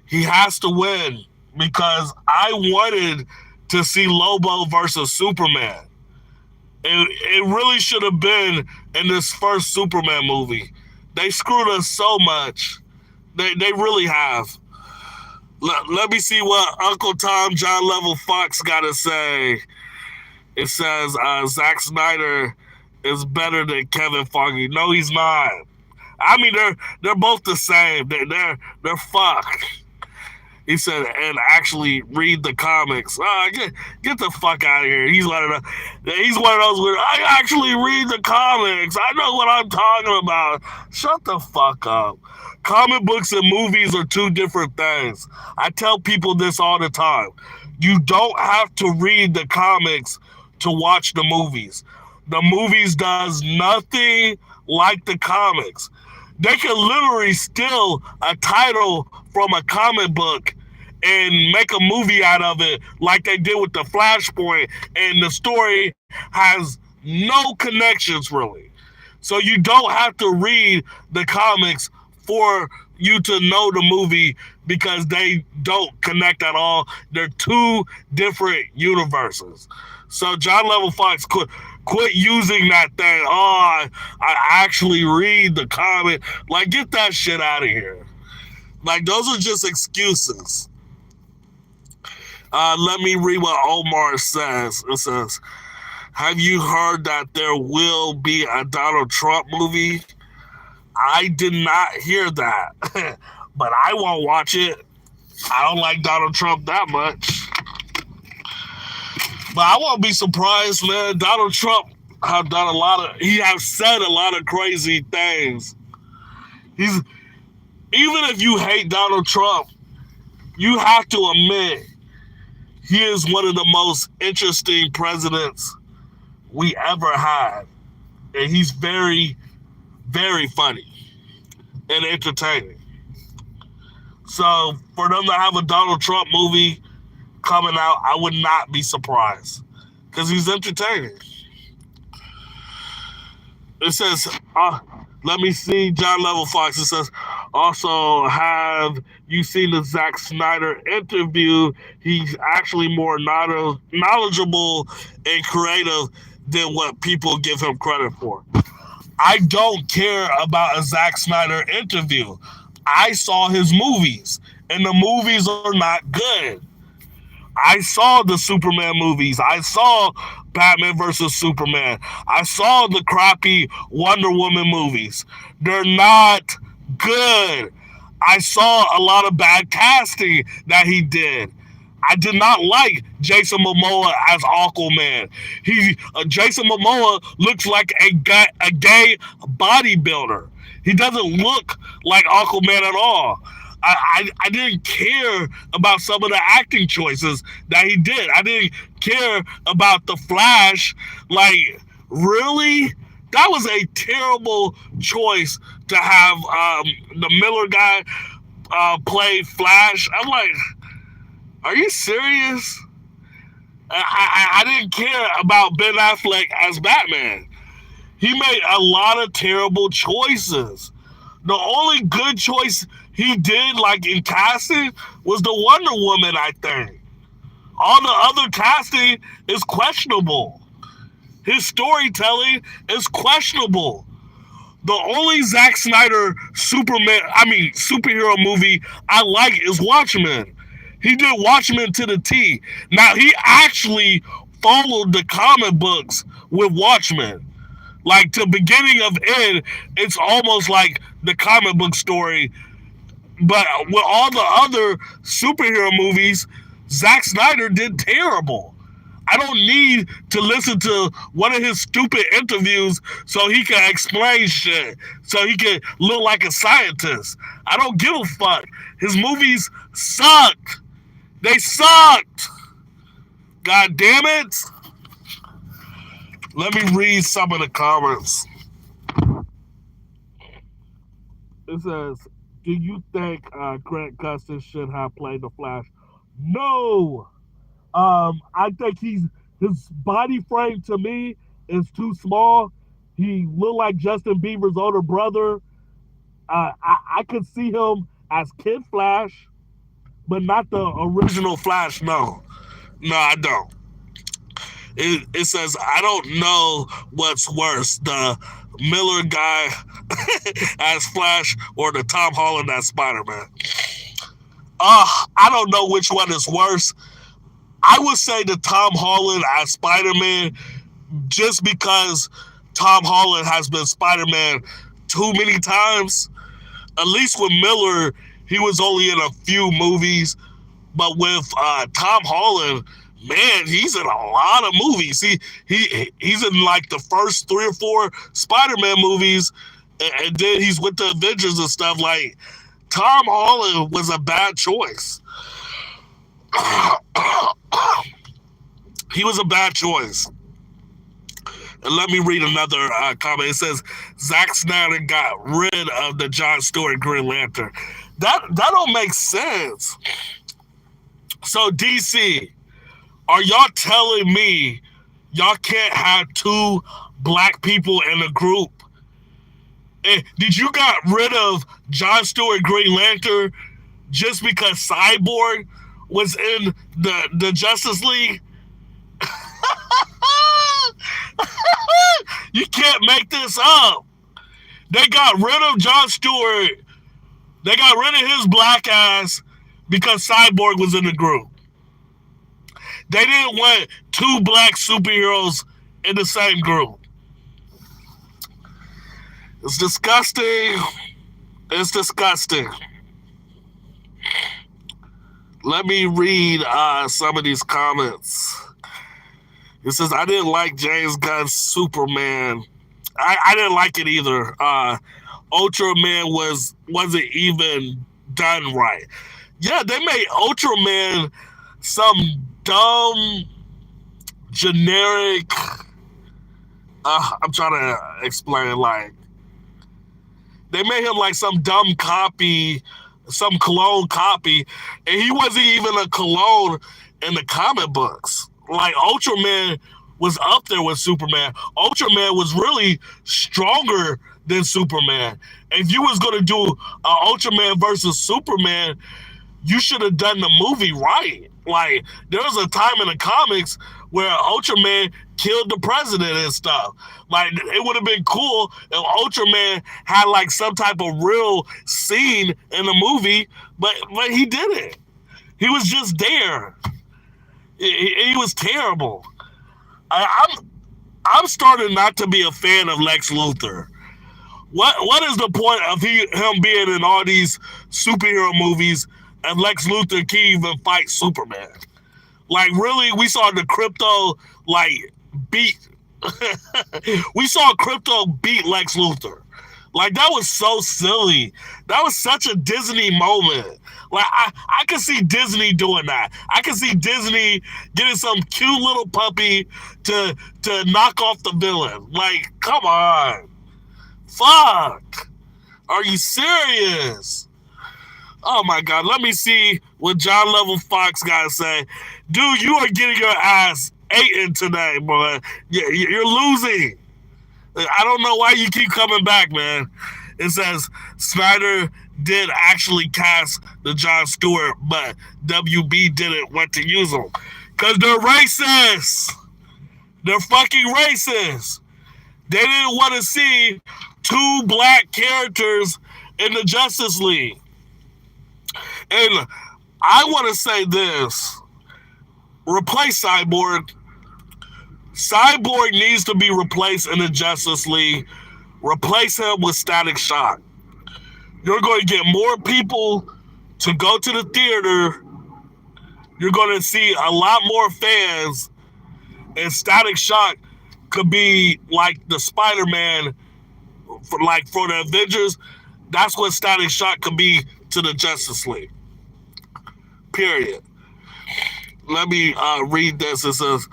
[SPEAKER 1] He has to win because I wanted to see Lobo versus Superman. It really should have been in this first Superman movie. They screwed us so much. They really have. Let me see what Uncle Tom John Level Fox got to say. It says Zack Snyder is better than Kevin Feige. No, he's not. I mean, they're both the same. They're fucked. He said, and actually read the comics. Get the fuck out of here. He's one of those where I actually read the comics. I know what I'm talking about. Shut the fuck up. Comic books and movies are two different things. I tell people this all the time. You don't have to read the comics to watch the movies. The movies does nothing like the comics. They can literally steal a title from a comic book and make a movie out of it like they did with the Flashpoint, and the story has no connections really. So you don't have to read the comics for you to know the movie because they don't connect at all. They're two different universes. So John Level Fox quit using that thing. Oh, I actually read the comic. Like, get that shit out of here. Like, those are just excuses. Let me read what Omar says. It says, have you heard that there will be a Donald Trump movie? I did not hear that, but I won't watch it. I don't like Donald Trump that much. But I won't be surprised, man. Donald Trump have done he has said a lot of crazy things. Even if you hate Donald Trump, you have to admit he is one of the most interesting presidents we ever had. And he's very, very funny and entertaining. So for them to have a Donald Trump movie coming out, I would not be surprised because he's entertaining. It says, let me see, John Level Fox. It says, also, have you seen the Zack Snyder interview? He's actually more knowledgeable and creative than what people give him credit for. I don't care about a Zack Snyder interview. I saw his movies, and the movies are not good. I saw the Superman movies. I saw Batman versus Superman. I saw the crappy Wonder Woman movies. They're not good. I saw a lot of bad casting that he did. I did not like Jason Momoa as Aquaman. Jason Momoa looks like a gay bodybuilder. He doesn't look like Aquaman at all. I didn't care about some of the acting choices that he did. I didn't care about the Flash. Like, really? That was a terrible choice to have the Miller guy play Flash. I'm like, are you serious? I didn't care about Ben Affleck as Batman. He made a lot of terrible choices. The only good choice he did, like in casting, was the Wonder Woman, I think. All the other casting is questionable. His storytelling is questionable. The only Zack Snyder superhero movie I like is Watchmen. He did Watchmen to the T. Now, he actually followed the comic books with Watchmen. Like, to beginning of end, it's almost like the comic book story. But with all the other superhero movies, Zack Snyder did terrible. I don't need to listen to one of his stupid interviews so he can explain shit, so he can look like a scientist. I don't give a fuck. His movies sucked. They sucked. God damn it. Let me read some of the comments. It says, "Do you think Grant Gustin should have played the Flash?" No. I think his body frame to me is too small. He looked like Justin Bieber's older brother. I could see him as Kid Flash, but not the original Flash. No, no, I don't. It says I don't know what's worse, the Miller guy as Flash or the Tom Holland as Spider Man. I don't know which one is worse. I would say the Tom Holland as Spider Man, just because Tom Holland has been Spider Man too many times. At least with Miller, he was only in a few movies. But with Tom Holland, man, he's in a lot of movies. He's in like the first 3 or 4 Spider-Man movies, and then he's with the Avengers and stuff. Like, Tom Holland was a bad choice. He was a bad choice. And let me read another comment. It says Zack Snyder got rid of the Jon Stewart Green Lantern. That don't make sense. So DC, are y'all telling me y'all can't have 2 black people in a group? Did you got rid of Jon Stewart Green Lantern just because Cyborg was in the Justice League? You can't make this up. They got rid of Jon Stewart. They got rid of his black ass because Cyborg was in the group. They didn't want 2 black superheroes in the same group. It's disgusting. It's disgusting. Let me read some of these comments. It says, I didn't like James Gunn's Superman. I didn't like it either. Ultraman wasn't even done right. Yeah, they made Ultraman some dumb, generic. I'm trying to explain it. Like, they made him like some dumb copy, some clone copy, and he wasn't even a clone in the comic books. Like, Ultraman was up there with Superman. Ultraman was really stronger than Superman. If you was going to do Ultraman versus Superman, you should have done the movie right. Like, there was a time in the comics where Ultraman killed the president and stuff. Like, it would have been cool if Ultraman had like some type of real scene in the movie, but he didn't. He was just there. He was terrible. I'm starting not to be a fan of Lex Luthor. What is the point of him being in all these superhero movies and Lex Luthor can't even fight Superman? Like, really, we saw the Crypto beat. We saw Crypto beat Lex Luthor. Like, that was so silly. That was such a Disney moment. Like, I could see Disney doing that. I could see Disney getting some cute little puppy to knock off the villain. Like, come on. Fuck. Are you serious? Oh, my God. Let me see what John Level Fox got to say. Dude, you are getting your ass eaten today, boy. You're losing. I don't know why you keep coming back, man. It says Snyder did actually cast the Jon Stewart, but WB didn't want to use him. Because they're racist. They're fucking racist. They didn't want to see 2 black characters in the Justice League. And I want to say this. Replace Cyborg. Cyborg needs to be replaced in the Justice League. Replace him with Static Shock. You're going to get more people to go to the theater. You're going to see a lot more fans. And Static Shock could be like the Spider-Man for the Avengers. That's what Static Shock could be to the Justice League. Period. Let me read this. It says,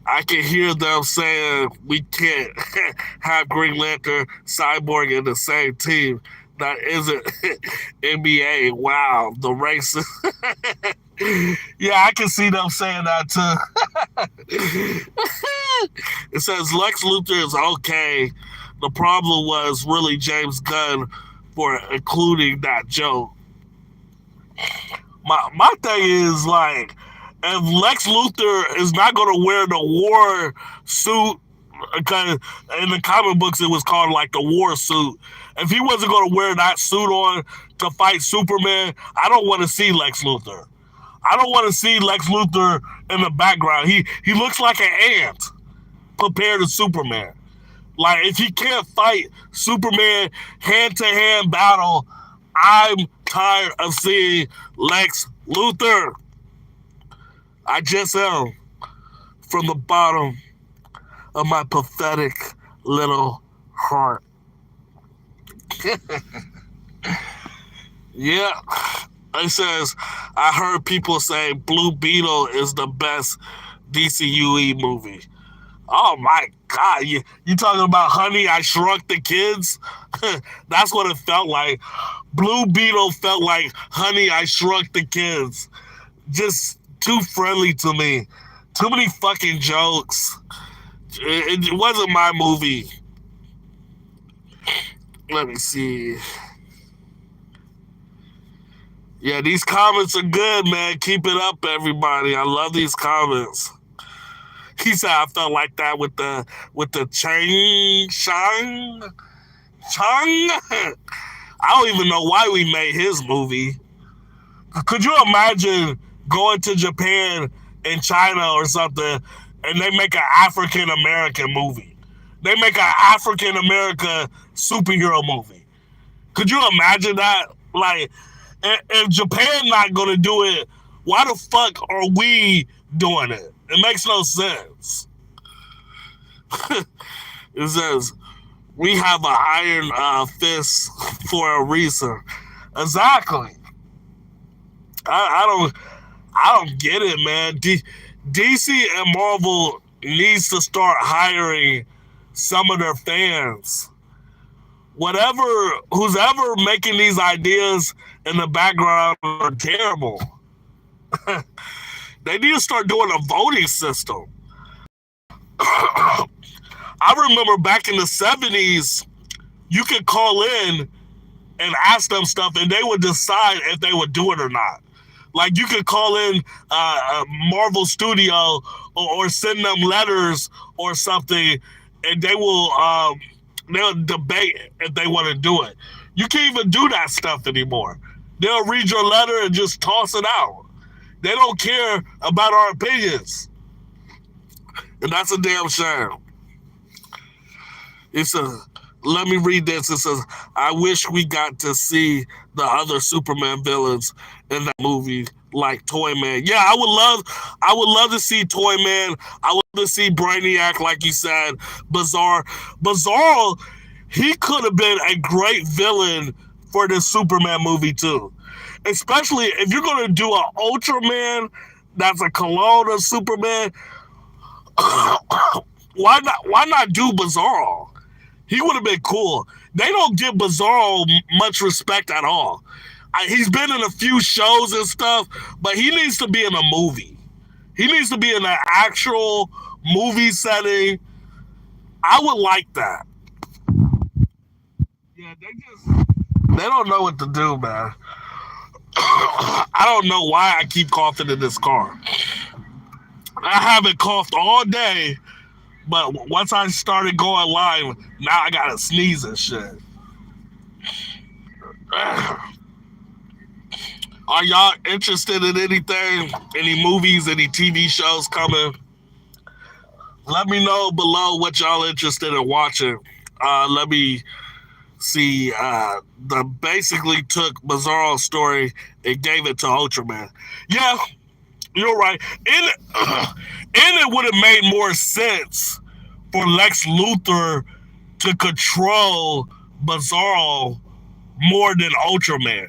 [SPEAKER 1] I can hear them saying we can't have Green Lantern, Cyborg in the same team. that isn't NBA. Wow, the racist. Yeah, I can see them saying that too. It says Lex Luthor is okay. The problem was really James Gunn for including that joke. My thing is like, if Lex Luthor is not going to wear the war suit, because in the comic books it was called like the war suit. If he wasn't going to wear that suit on to fight Superman, I don't want to see Lex Luthor. I don't want to see Lex Luthor in the background. He looks like an ant compared to Superman. Like, if he can't fight Superman hand-to-hand battle, I'm tired of seeing Lex Luthor. I just am, from the bottom of my pathetic little heart. Yeah. It says, I heard people say Blue Beetle is the best DCUE movie. Oh my God. You talking about Honey, I Shrunk the Kids? That's what it felt like. Blue Beetle felt like Honey, I Shrunk the Kids. Just too friendly to me. Too many fucking jokes. It wasn't my movie. Let me see. Yeah, these comments are good, man. Keep it up, everybody. I love these comments. He said I felt like that with the Chang. I don't even know why we made his movie. Could you imagine going to Japan and China or something, and they make an African American movie? They make an African American superhero movie. Could you imagine that? Like, if Japan not gonna do it, why the fuck are we doing it? It makes no sense. It says we have an iron fist for a reason. Exactly. I don't get it, man. DC and Marvel needs to start hiring some of their fans. Who's ever making these ideas in the background are terrible. They need to start doing a voting system. I remember back in the 70s, you could call in and ask them stuff and they would decide if they would do it or not. Like, you could call in a Marvel Studio or send them letters or something, and they'll debate if they want to do it. You can't even do that stuff anymore. They'll read your letter and just toss it out. They don't care about our opinions. And that's a damn shame. Let me read this. It says, I wish we got to see the other Superman villains in that movie, like Toyman. Yeah, I would love to see Toyman. I would love to see Brainiac, like you said. Bizarro, he could have been a great villain for this Superman movie too. Especially if you're gonna do an Ultraman that's a clone of Superman. Why not do Bizarro? He would have been cool. They don't give Bizarro much respect at all. He's been in a few shows and stuff, but he needs to be in a movie. He needs to be in an actual movie setting. I would like that. Yeah, they don't know what to do, man. I don't know why I keep coughing in this car. I haven't coughed all day, but once I started going live, now I gotta sneeze and shit. Are y'all interested in anything? Any movies, any TV shows coming? Let me know below what y'all interested in watching. Let me see. The basically took Bizarro's story and gave it to Ultraman. Yeah, you're right. And it would have made more sense for Lex Luthor to control Bizarro more than Ultraman.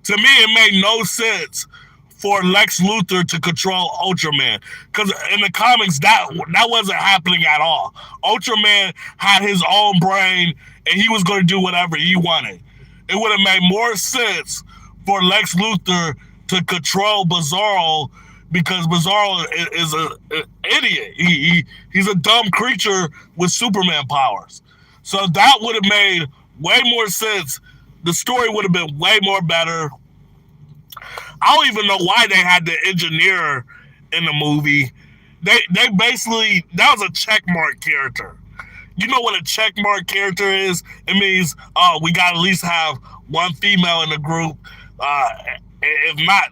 [SPEAKER 1] To me, it made no sense for Lex Luthor to control Ultraman, because in the comics that wasn't happening at all. Ultraman had his own brain and he was going to do whatever he wanted. it would have made more sense for Lex Luthor to control Bizarro because Bizarro is an idiot. He's a dumb creature with Superman powers. So that would have made way more sense. The story would have been way more better. I don't even know why they had the engineer in the movie. They basically, that was a checkmark character. You know what a checkmark character is? It means, oh, we got to at least have one female in the group. If not,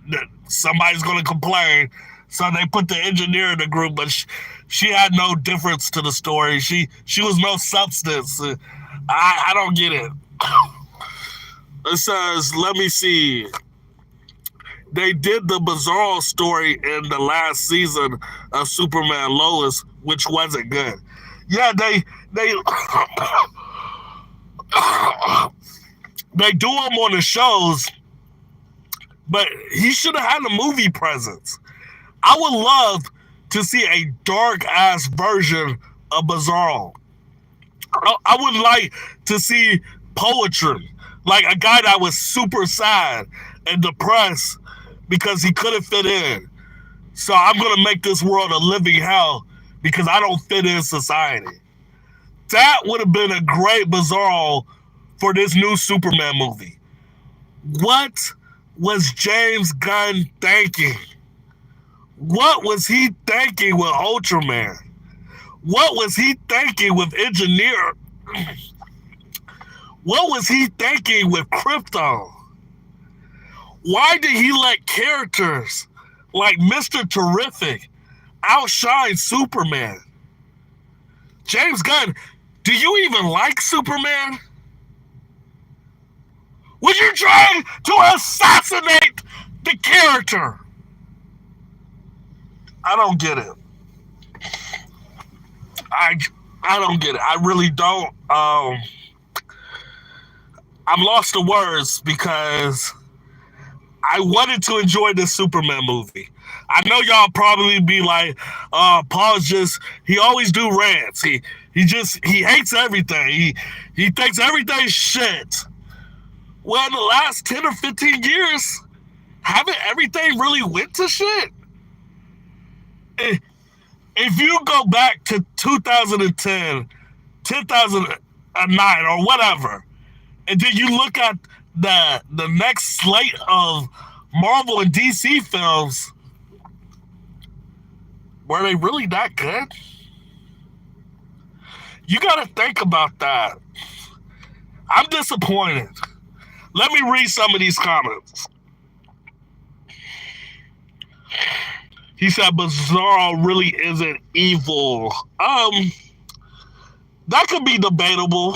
[SPEAKER 1] somebody's going to complain. So they put the engineer in the group, but she had no difference to the story. She was no substance. I don't get it. It says, let me see. They did the Bizarro story in the last season of Superman Lois, which wasn't good. Yeah, they they do him on the shows, but he should have had a movie presence. I would love to see a dark ass version of Bizarro. I would like to see poetry, like a guy that was super sad and depressed because he couldn't fit in. So I'm gonna make this world a living hell because I don't fit in society. That would have been a great Bizarro for this new Superman movie. What was James Gunn thinking? What was he thinking with Ultraman? What was he thinking with Engineer? What was he thinking with Krypton? Why did he let characters like Mr. Terrific outshine Superman? James Gunn, do you even like Superman? Was you trying to assassinate the character? I don't get it. I don't get it. I really don't. I'm lost for words because I wanted to enjoy this Superman movie. I know y'all probably be like, Paul's he always do rants. He hates everything. He thinks everything's shit. Well, in the last 10 or 15 years, haven't everything really went to shit? If you go back to 2010, 2009, or whatever, and then you look at the next slate of Marvel and DC films, were they really that good? You gotta think about that. I'm disappointed. Let me read some of these comments. He said Bizarro really isn't evil. That could be debatable.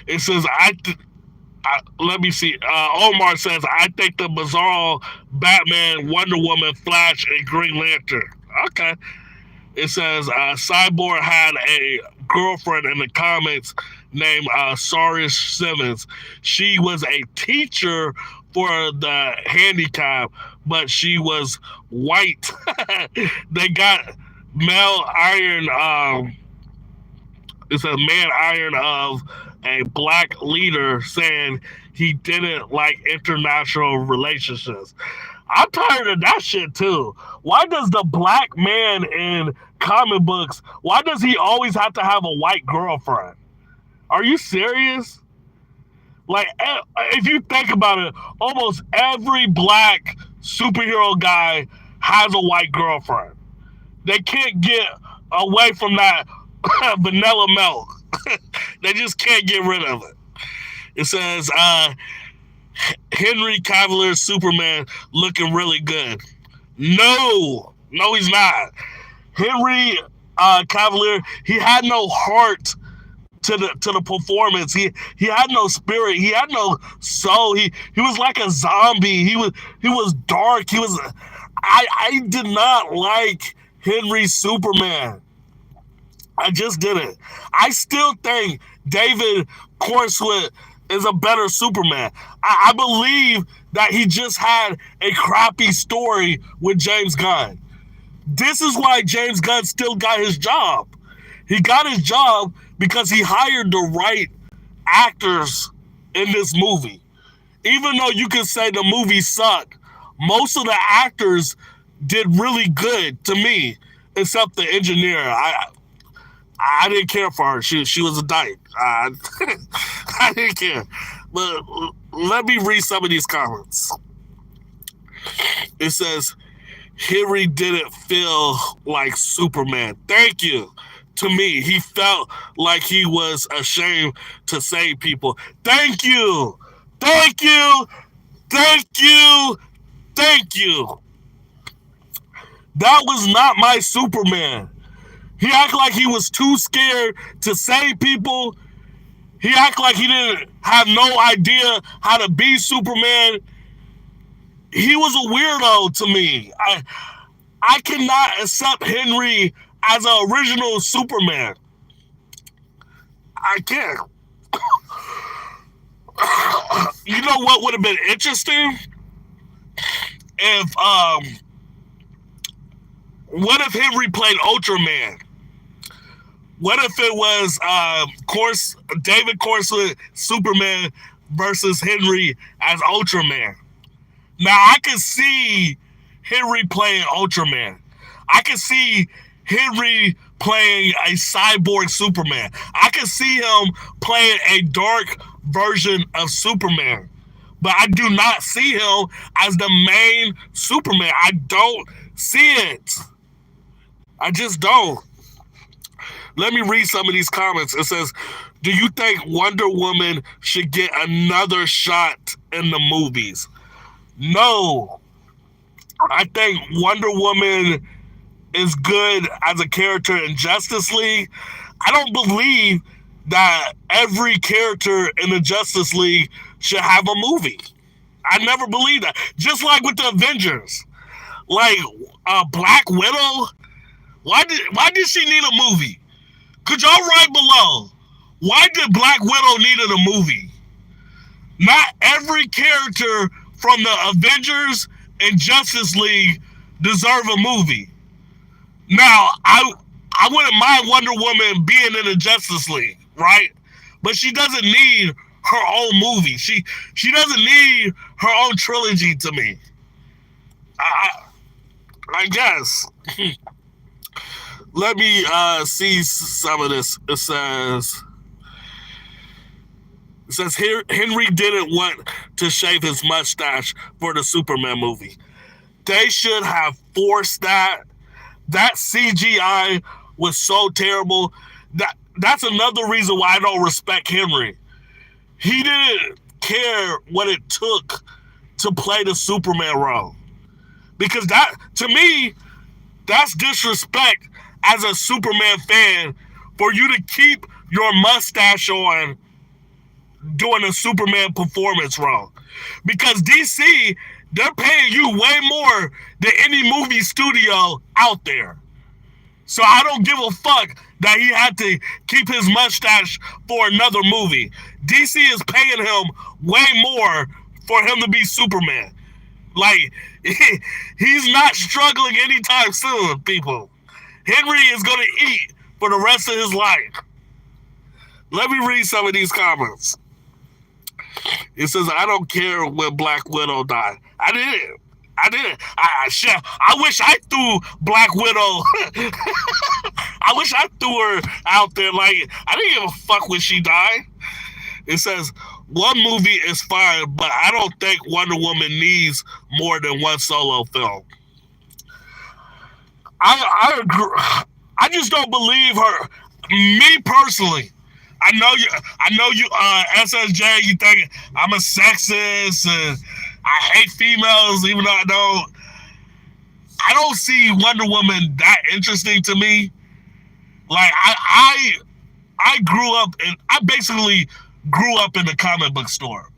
[SPEAKER 1] It says, let me see. Omar says, I think the Bizarro, Batman, Wonder Woman, Flash, and Green Lantern. Okay. It says, Cyborg had a girlfriend in the comics named Saris Simmons. She was a teacher for the handicap, but she was white. They got male iron, it's a man iron of a black leader saying he didn't like international relationships. I'm tired of that shit too. Why does the black man in comic books, why does he always have to have a white girlfriend? Are you serious? Like, if you think about it, almost every black superhero guy has a white girlfriend. They can't get away from that vanilla milk. They just can't get rid of it. It says, Henry Cavillier's Superman looking really good. No, he's not. Henry Cavill, he had no heart to the performance. He had no spirit. He had no soul. He was like a zombie. He was dark. I did not like Henry's Superman. I just didn't. I still think David Cornswit is a better Superman. I believe that he just had a crappy story with James Gunn. This is why James Gunn still got his job. He got his job because he hired the right actors in this movie. Even though you can say the movie sucked, most of the actors did really good to me, except the engineer. I didn't care for her. She was a dyke. I didn't care. But let me read some of these comments. It says, Henry didn't feel like Superman. Thank you. To me, he felt like he was ashamed to save people. Thank you. Thank you. Thank you. Thank you. That was not my Superman. He acted like he was too scared to save people. He acted like he didn't have no idea how to be Superman. He was a weirdo to me. I cannot accept Henry as an original Superman. I can't. You know what would have been interesting? If what if Henry played Ultraman? What if it was David Corslett Superman versus Henry as Ultraman? Now I can see Henry playing Ultraman. I can see Henry playing a cyborg Superman. I can see him playing a dark version of Superman. But I do not see him as the main Superman. I don't see it. I just don't. Let me read some of these comments. It says, do you think Wonder Woman should get another shot in the movies? No. I think Wonder Woman is good as a character in Justice League. I don't believe that every character in the Justice League should have a movie. I never believed that. Just like with the Avengers. Like Black Widow. Why did she need a movie? Could y'all write below? Why did Black Widow need a movie? Not every character from the Avengers and Justice League deserve a movie. Now, I wouldn't mind Wonder Woman being in the Justice League, right? But she doesn't need her own movie. She doesn't need her own trilogy to me. I guess. Let me see some of this. It says Henry didn't want to shave his mustache for the Superman movie. They should have forced that. That CGI was so terrible. That's another reason why I don't respect Henry. He didn't care what it took to play the Superman role. Because that, to me, that's disrespect as a Superman fan for you to keep your mustache on doing a Superman performance role. Because DC, they're paying you way more than any movie studio out there. So I don't give a fuck that he had to keep his mustache for another movie. DC is paying him way more for him to be Superman. Like, he's not struggling anytime soon, people. Henry is going to eat for the rest of his life. Let me read some of these comments. It says, I don't care when Black Widow died. I didn't. I wish I threw Black Widow. I wish I threw her out there. Like, I didn't give a fuck when she died. It says, one movie is fine, but I don't think Wonder Woman needs more than one solo film. I agree. I just don't believe her. Me personally, I know you, SSJ, you think I'm a sexist and I hate females, even though I don't see Wonder Woman that interesting to me. Like, I basically grew up in the comic book store.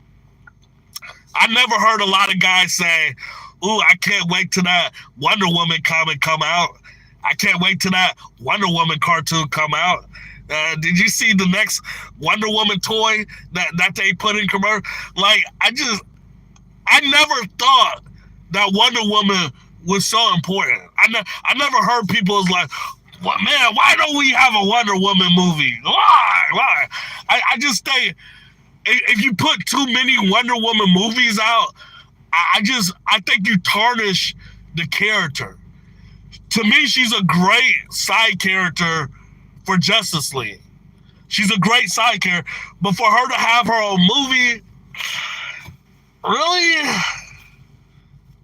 [SPEAKER 1] I never heard a lot of guys say, ooh, I can't wait till that Wonder Woman comic come out. I can't wait till that Wonder Woman cartoon come out. Did you see the next Wonder Woman toy that they put in commercial? Like, I never thought that Wonder Woman was so important. I never heard people was like, well, man, why don't we have a Wonder Woman movie? Why? I just think if you put too many Wonder Woman movies out, I think you tarnish the character. To me, she's a great side character for Justice League. She's a great side character, but for her to have her own movie, really,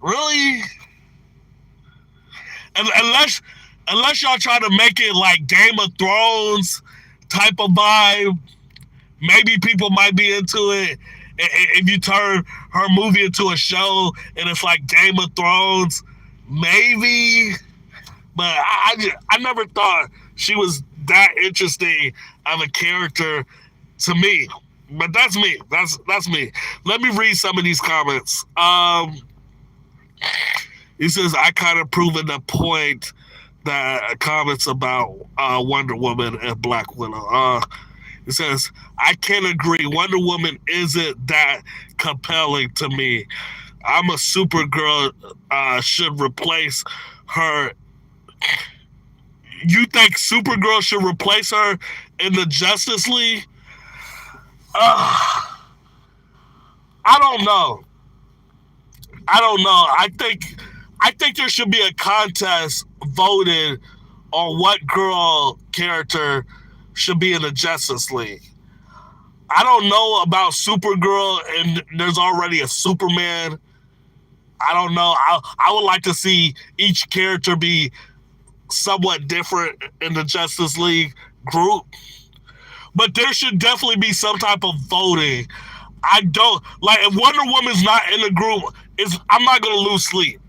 [SPEAKER 1] really, unless y'all try to make it like Game of Thrones type of vibe, maybe people might be into it. If you turn her movie into a show and it's like Game of Thrones, maybe. But I never thought she was that interesting of a character to me. But that's me. That's me. Let me read some of these comments. He says, I kind of proven the point that comments about Wonder Woman and Black Widow. It says, I can't agree. Wonder Woman isn't that compelling to me. I'm a Supergirl should replace her. You think Supergirl should replace her in the Justice League? I don't know. I think there should be a contest voted on what girl character should be in the Justice League. I don't know about Supergirl, and there's already a Superman. I don't know. I would like to see each character be somewhat different in the Justice League group. But there should definitely be some type of voting. I don't like if Wonder Woman's not in the group, I'm not gonna lose sleep.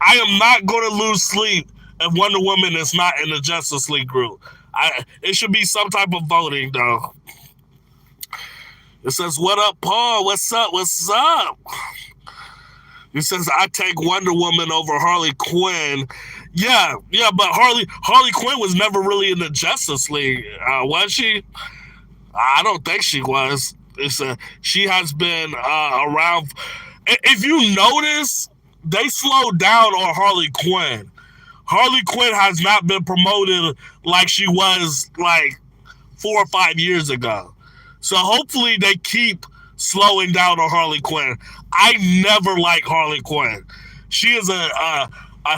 [SPEAKER 1] I am not gonna lose sleep if Wonder Woman is not in the Justice League group. It should be some type of voting though. It says, what up, Paul? What's up? What's up? It says, I take Wonder Woman over Harley Quinn. Yeah, but Harley Quinn was never really in the Justice League, was she? I don't think she was. She has been around. If you notice, they slowed down on Harley Quinn. Harley Quinn has not been promoted like she was like 4 or 5 years ago. So hopefully they keep slowing down on Harley Quinn. I never liked Harley Quinn. She is a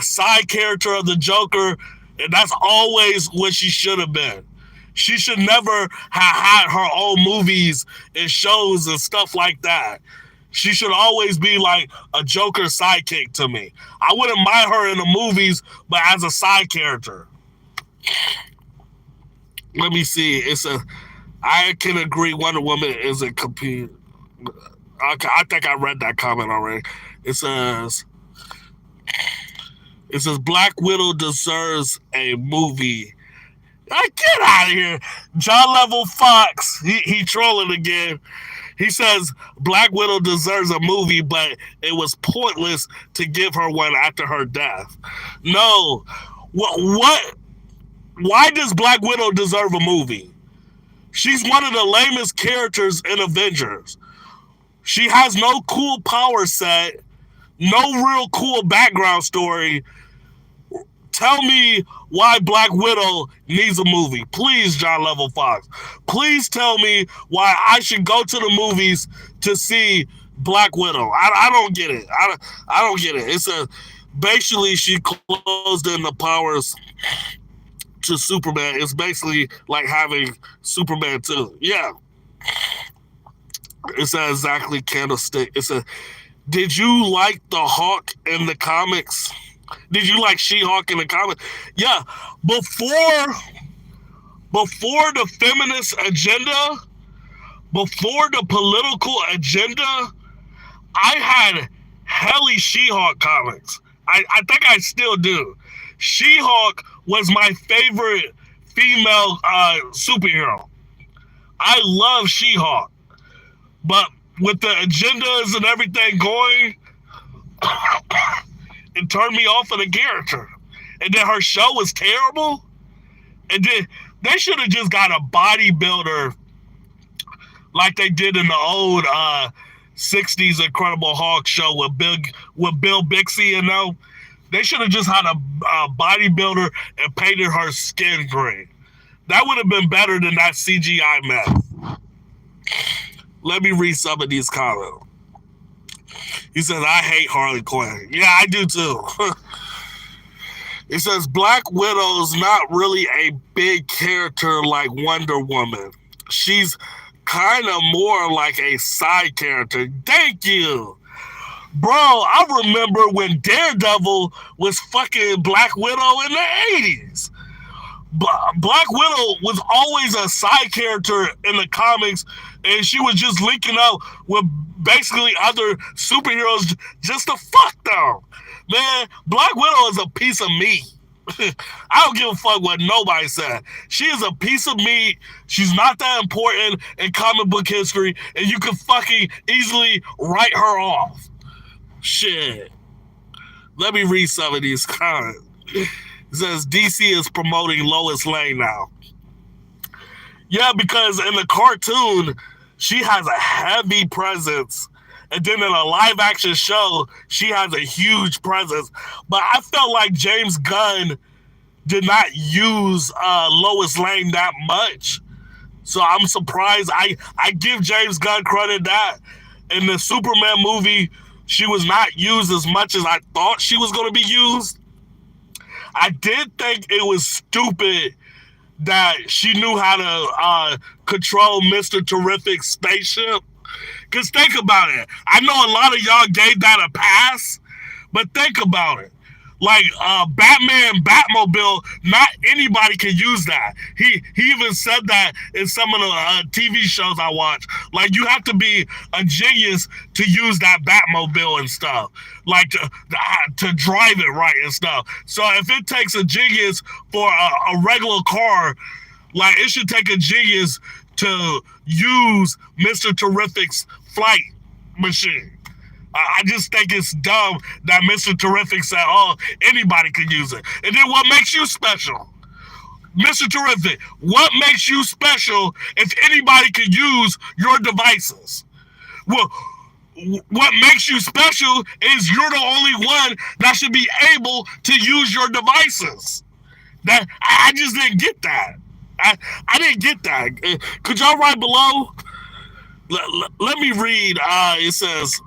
[SPEAKER 1] side character of the Joker, and that's always what she should have been. She should never have had her own movies and shows and stuff like that. She should always be like a Joker sidekick to me. I wouldn't mind her in the movies, but as a side character. Let me see. I can agree Wonder Woman isn't compete. I think I read that comment already. It says Black Widow deserves a movie. Get out of here. John Level Fox, he trolling again. He says Black Widow deserves a movie, but it was pointless to give her one after her death. No. What? Why does Black Widow deserve a movie? She's one of the lamest characters in Avengers. She has no cool power set, no real cool background story. Tell me why Black Widow needs a movie. Please, John Level Fox. Please tell me why I should go to the movies to see Black Widow. I don't get it. I don't get it. Basically she closed in the powers to Superman. It's basically like having Superman 2. Yeah. It's exactly candlestick. Did you like the Hawk in the comics? Did you like She-Hulk in the comics? Yeah. Before the feminist agenda, before the political agenda, I had helly She-Hulk comics. I think I still do. She-Hulk was my favorite female superhero. I love She-Hulk. But with the agendas and everything going, it turned me off of the character. And then her show was terrible. And then they should have just got a bodybuilder like they did in the old 60s Incredible Hulk show with Bill Bixby, you know. They should have just had a bodybuilder and painted her skin green. That would have been better than that CGI mess. Let me read some of these comments. He says, I hate Harley Quinn. Yeah, I do too. It says, Black Widow's not really a big character like Wonder Woman. She's kind of more like a side character. Thank you. Bro, I remember when Daredevil was fucking Black Widow in the 80s. Black Widow was always a side character in the comics, and she was just linking up with basically other superheroes just to fuck them. Man, Black Widow is a piece of meat. I don't give a fuck what nobody said. She is a piece of meat. She's not that important in comic book history, and you can fucking easily write her off. Shit. Let me read some of these comments. It says DC is promoting Lois Lane now. Yeah, because in the cartoon, she has a heavy presence. And then in a live action show, she has a huge presence. But I felt like James Gunn did not use Lois Lane that much. So I'm surprised. I give James Gunn credit that in the Superman movie, she was not used as much as I thought she was going to be used. I did think it was stupid that she knew how to control Mr. Terrific's spaceship. Because think about it. I know a lot of y'all gave that a pass, but think about it. Like Batman Batmobile, not anybody can use that. He even said that in some of the TV shows I watch. Like, you have to be a genius to use that Batmobile and stuff. Like to drive it right and stuff. So if it takes a genius for a regular car, like, it should take a genius to use Mr. Terrific's flight machine. I just think it's dumb that Mr. Terrific said, oh, anybody can use it. And then what makes you special? Mr. Terrific, what makes you special if anybody can use your devices? Well, what makes you special is you're the only one that should be able to use your devices. That I just didn't get that. I didn't get that. Could y'all write below? Let me read. It says,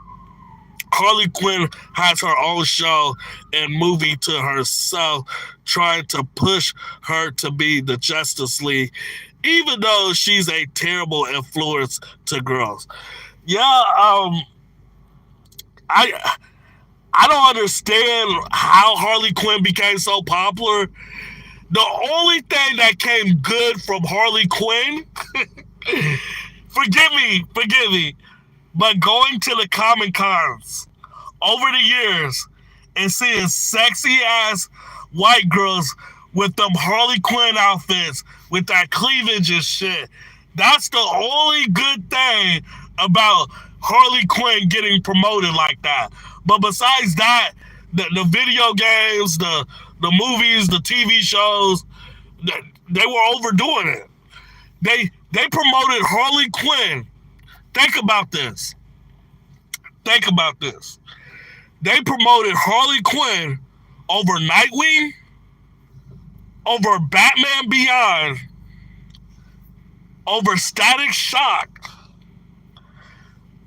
[SPEAKER 1] Harley Quinn has her own show and movie to herself, trying to push her to be the Justice League, even though she's a terrible influence to girls. Yeah, I don't understand how Harley Quinn became so popular. The only thing that came good from Harley Quinn, forgive me, but going to the Comic Cons over the years and seeing sexy ass white girls with them Harley Quinn outfits with that cleavage and shit, that's the only good thing about Harley Quinn getting promoted like that. But besides that, the video games, the movies, the TV shows, they were overdoing it. They promoted Harley Quinn. Think about this. They promoted Harley Quinn over Nightwing, over Batman Beyond, over Static Shock.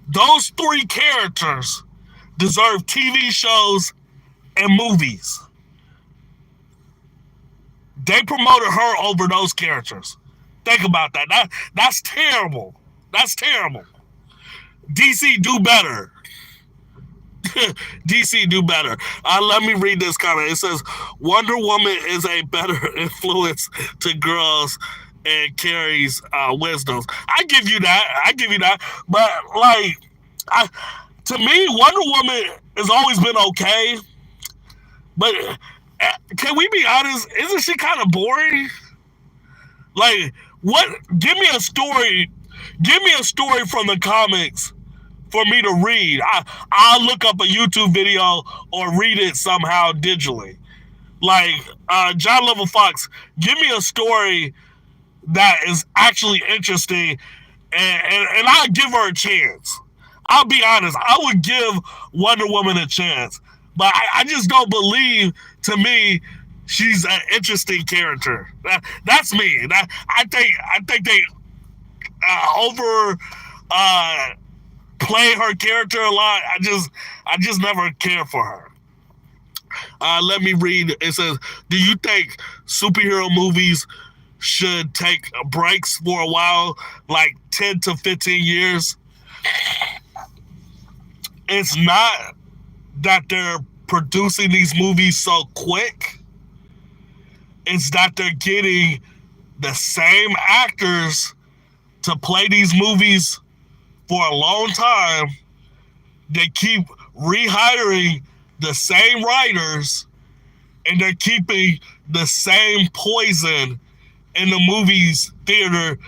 [SPEAKER 1] Those three characters deserve TV shows and movies. They promoted her over those characters. Think about that. That's terrible. That's terrible. DC, do better. DC, do better. Let me read this comment. It says, Wonder Woman is a better influence to girls and carries wisdoms. I give you that. But, like, to me, Wonder Woman has always been okay. But can we be honest? Isn't she kind of boring? Like, what? Give me a story from the comics for me to read. I'll look up a YouTube video or read it somehow digitally. Like, John Level Fox, give me a story that is actually interesting, and I'll give her a chance. I'll be honest, I would give Wonder Woman a chance. But I just don't believe, to me, she's an interesting character. That's me. I think they uh, play her character a lot. I just never cared for her. Let me read. It says, "Do you think superhero movies should take breaks for a while, like 10 to 15 years?" It's not that they're producing these movies so quick. It's that they're getting the same actors to play these movies for a long time. They keep rehiring the same writers, and they're keeping the same poison in the movies theater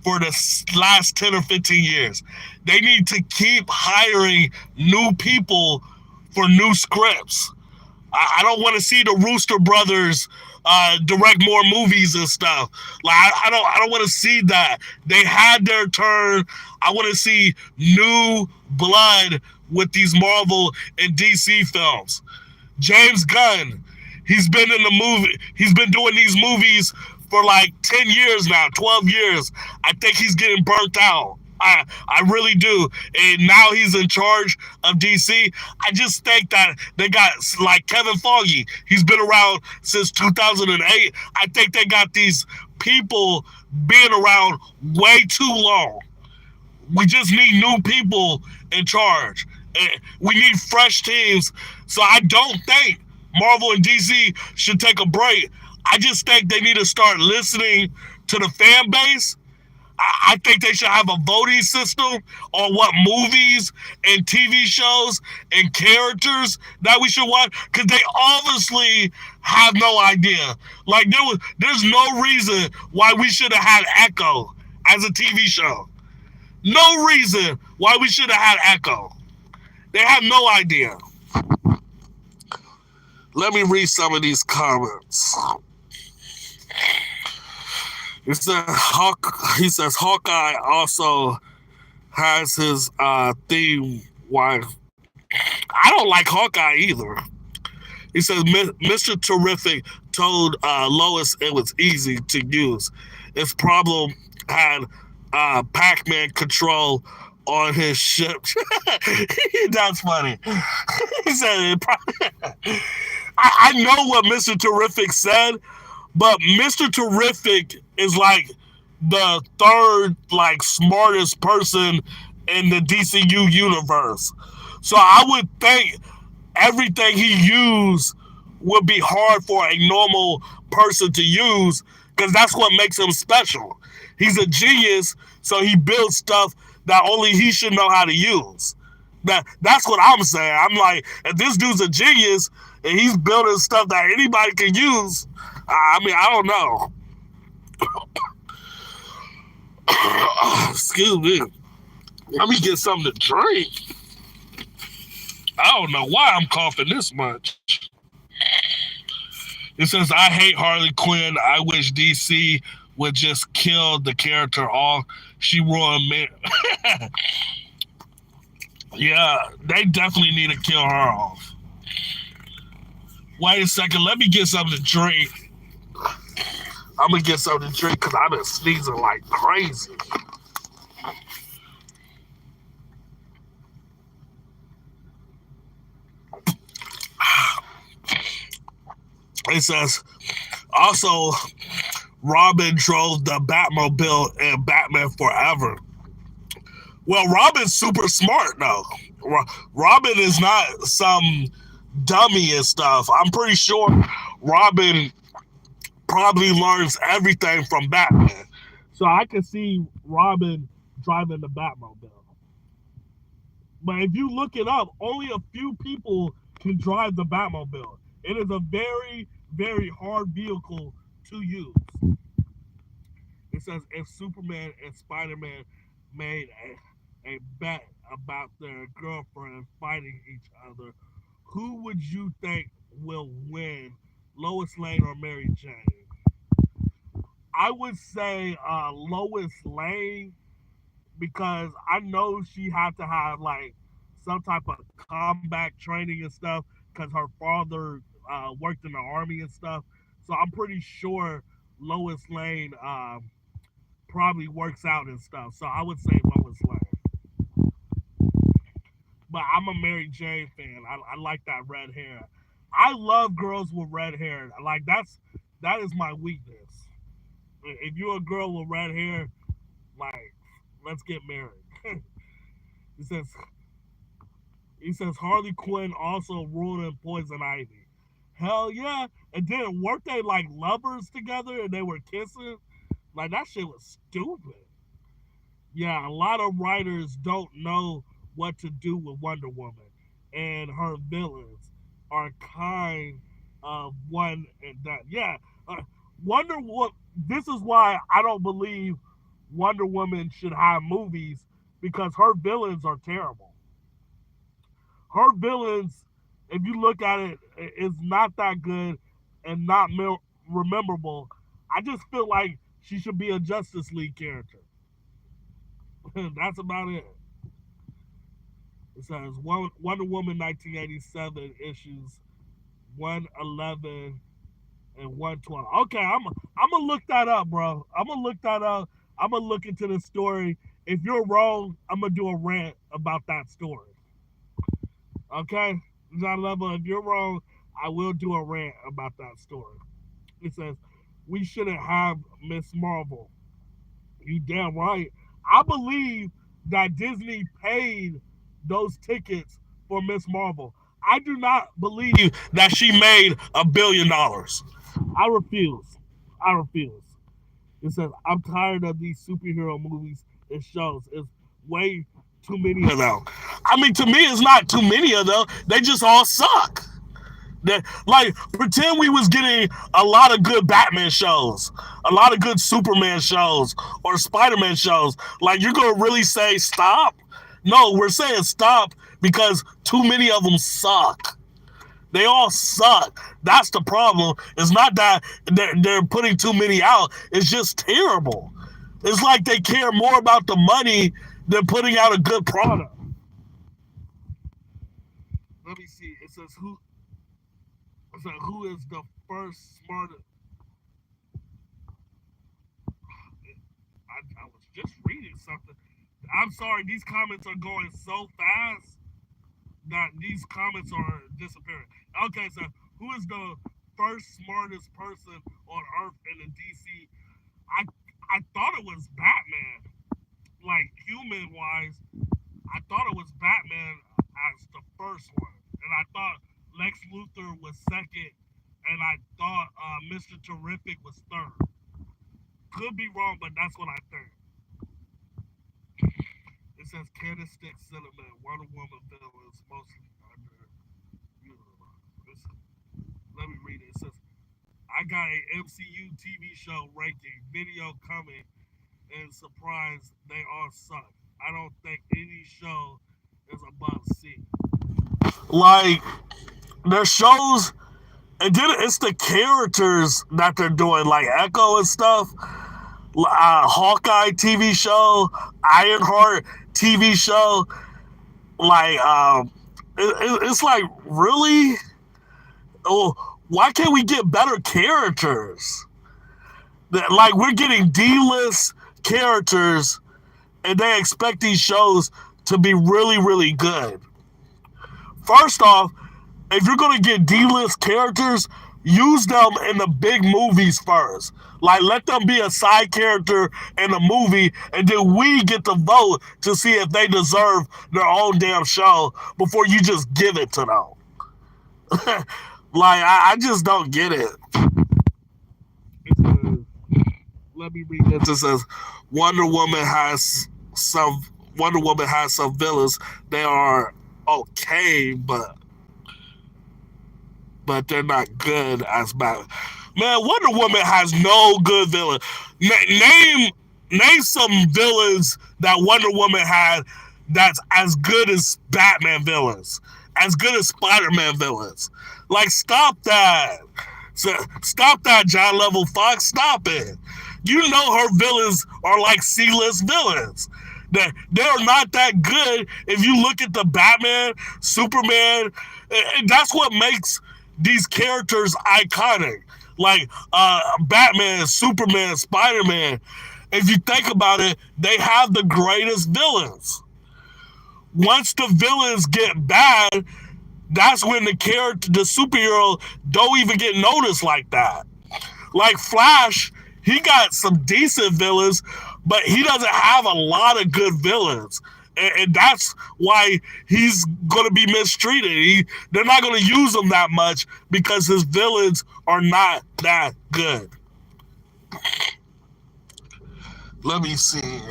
[SPEAKER 1] for the last 10 or 15 years. They need to keep hiring new people for new scripts. I don't want to see the Rooster Brothers direct more movies and stuff. Like I don't want to see that. They had their turn. I want to see new blood with these Marvel and DC films. James Gunn, he's been in the movie. He's been doing these movies for like 10 years now, 12 years. I think he's getting burnt out. I really do. And now he's in charge of DC. I just think that they got, like Kevin Feige, he's been around since 2008. I think they got these people being around way too long. We just need new people in charge. We need fresh teams. So I don't think Marvel and DC should take a break. I just think they need to start listening to the fan base. I think they should have a voting system on what movies and TV shows and characters that we should watch, because they obviously have no idea. Like there's no reason why we should have had Echo as a TV show. No reason why we should have had Echo. They have no idea. Let me read some of these comments. He says Hawkeye also has his theme wife. I don't like Hawkeye either. He says Mr. Terrific told Lois it was easy to use. Its problem had Pac-Man control on his ship. That's funny. He said I know what Mr. Terrific said, but Mr. Terrific is like the third like smartest person in the DCU universe. So I would think everything he used would be hard for a normal person to use, because that's what makes him special. He's a genius, so he builds stuff that only he should know how to use. That's what I'm saying. I'm like, if this dude's a genius and he's building stuff that anybody can use, I mean, I don't know. Excuse me. Let me get something to drink. I don't know why I'm coughing this much. It says, I hate Harley Quinn. I wish DC would just kill the character off. She ruined me. Yeah, they definitely need to kill her off. Wait a second. Let me get something to drink. I'm going to get something to drink because I've been sneezing like crazy. It says, also, Robin drove the Batmobile in Batman Forever. Well, Robin's super smart, though. Robin is not some dummy and stuff. I'm pretty sure Robin probably learns everything from Batman. So I can see Robin driving the Batmobile. But if you look it up, only a few people can drive the Batmobile. It is a very, very hard vehicle to use. It says if Superman and Spider-Man made a bet about their girlfriend fighting each other, who would you think will win, Lois Lane or Mary Jane? I would say Lois Lane, because I know she had to have like some type of combat training and stuff, because her father worked in the army and stuff. So I'm pretty sure Lois Lane probably works out and stuff. So I would say Lois Lane. but I'm a Mary Jane fan. I like that red hair. I love girls with red hair. Like that is my weakness. If you're a girl with red hair, like let's get married. he says he says Harley Quinn also ruined Poison Ivy. Hell yeah. And then weren't they like lovers together and they were kissing? Like that shit was stupid. Yeah, a lot of writers don't know what to do with Wonder Woman, and her villains are kind of one and done. Yeah, Wonder Woman. This is why I don't believe Wonder Woman should have movies because her villains are terrible. Her villains, if you look at it, is not that good and not rememberable. I just feel like she should be a Justice League character. That's about it. It says Wonder Woman 1987 issues 111 and 112. Okay, I'm gonna look that up, bro. I'm gonna look that up. I'm gonna look into the story. If you're wrong, I'm gonna do a rant about that story. Okay, John Level, if you're wrong, I will do a rant about that story. It says we shouldn't have Miss Marvel. You damn right. I believe that Disney paid those tickets for Miss Marvel. I do not believe that she made $1 billion. I refuse. I refuse. It says, I'm tired of these superhero movies and shows. It's way too many of them. I mean, to me, it's not too many of them. They just all suck. Like, pretend we was getting a lot of good Batman shows, a lot of good Superman shows, or Spider-Man shows. Like, you're gonna really say stop? No, we're saying stop because too many of them suck. They all suck. That's the problem. It's not that they're putting too many out. It's just terrible. It's like they care more about the money than putting out a good product. Let me see. It says who is the first smartest. I was just reading something. I'm sorry, these comments are going so fast that these comments are disappearing. Okay, so who is the first smartest person on Earth in the DC? I I thought it was Batman. Like human wise, I thought it was Batman as the first one, and I thought Lex Luthor was second, and I thought Mr. Terrific was third. Could be wrong, but that's what I think. It says Candlestick Cinnamon, Wonder Woman villains mostly under utilized. Let me read it. It says I got a MCU TV show ranking video coming, and surprise, they all suck. I don't think any show is above C. Like their shows, and then it's the characters that they're doing, like Echo and stuff. Hawkeye TV show, Ironheart TV show. Like, it's like really. Oh, why can't we get better characters? Like we're getting D-list characters, and they expect these shows to be really, really good. First off, if you're gonna get D-list characters, use them in the big movies first. Like let them be a side character in a movie, and then we get to vote to see if they deserve their own damn show before you just give it to them. Like I just don't get it. Let me read this. It says Wonder Woman has some Wonder Woman has some villains. They are okay, but they're not good as Batman. Man, Wonder Woman has no good villain. Name some villains that Wonder Woman had that's as good as Batman villains, as good as Spider-Man villains. Like, stop that. Stop that, John Level Fox. Stop it. You know her villains are like C-list villains. They're not that good if you look at the Batman, Superman. And that's what makes these characters iconic. Like Batman, Superman, Spider-Man. If you think about it, they have the greatest villains. once the villains get bad, that's when the superhero don't even get noticed like that. Like Flash, he got some decent villains, but he doesn't have a lot of good villains. And that's why he's going to be mistreated. They're not going to use him that much because his villains are not that good. Let me see.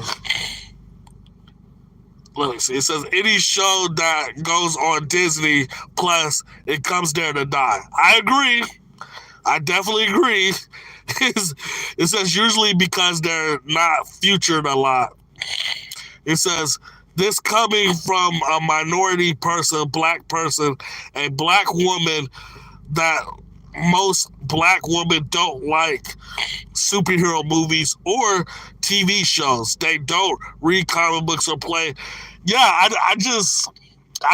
[SPEAKER 1] It says any show that goes on Disney Plus, it comes there to die. I agree. I definitely agree. It says usually because they're not featured a lot. It says this coming from a minority person, black person, a black woman, that most black women don't like superhero movies or TV shows. They don't read comic books or play. Yeah, I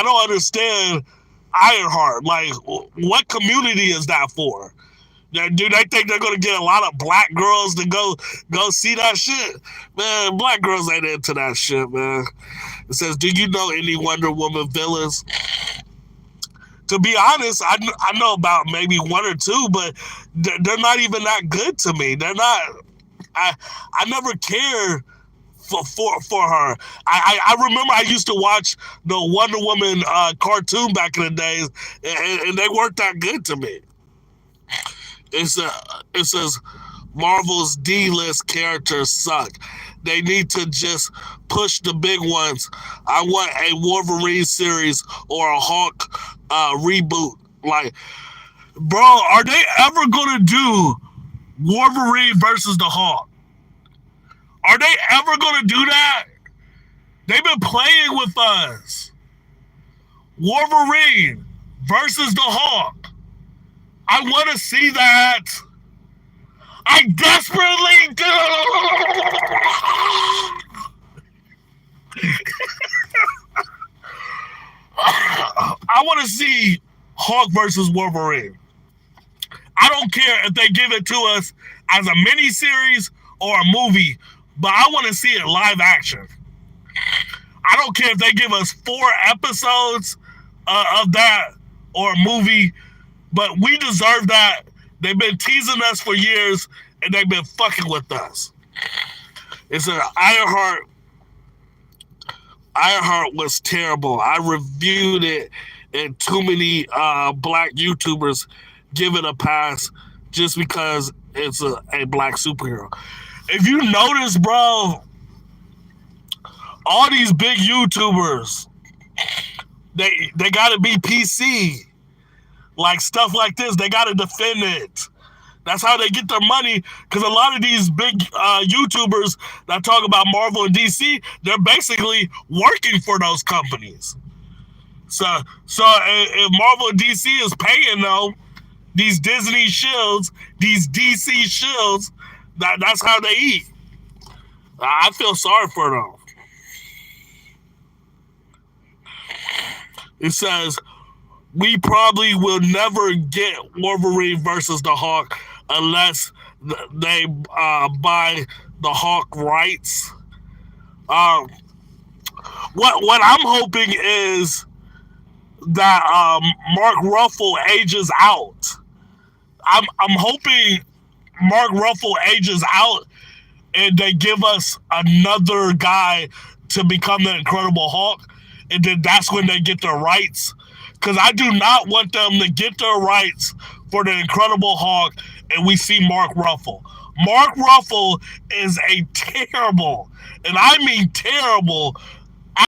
[SPEAKER 1] don't understand Ironheart. Like, what community is that for? Do they think they're gonna get a lot of black girls to go see that shit? Man, black girls ain't into that shit, man. It says, do you know any Wonder Woman villains? To be honest, I know about maybe one or two, but they're not even that good to me. They're not. I never cared for her. I remember I used to watch the Wonder Woman cartoon back in the days, and they weren't that good to me. It says Marvel's D-list characters suck. They need to just push the big ones. I want a Wolverine series or a Hulk reboot. Like, bro, are they ever gonna do Wolverine versus the Hulk? Are they ever gonna do that? They've been playing with us. Wolverine versus the Hulk. I want to see that. I desperately do. I want to see Hulk versus Wolverine. I don't care if they give it to us as a miniseries or a movie, but I want to see it live action. I don't care if they give us 4 episodes of that or a movie, but we deserve that. They've been teasing us for years, and they've been fucking with us. It's an Ironheart. Ironheart was terrible. I reviewed it, and too many black YouTubers give it a pass just because it's a black superhero. If you notice, bro, all these big YouTubers, they got to be PC. Like, stuff like this, they got to defend it. That's how they get their money, because a lot of these big YouTubers that talk about Marvel and DC, they're basically working for those companies. So if Marvel and DC is paying them, these Disney shills, these DC shills, that's how they eat. I feel sorry for them. It says, we probably will never get Wolverine versus the Hulk unless they buy the Hulk rights. What I'm hoping is that Mark Ruffalo ages out. I'm hoping Mark Ruffalo ages out and they give us another guy to become the Incredible Hulk, and then that's when they get their rights. Because I do not want them to get their rights for the Incredible Hulk and we see Mark Ruffalo. Mark Ruffalo is a terrible, and I mean terrible.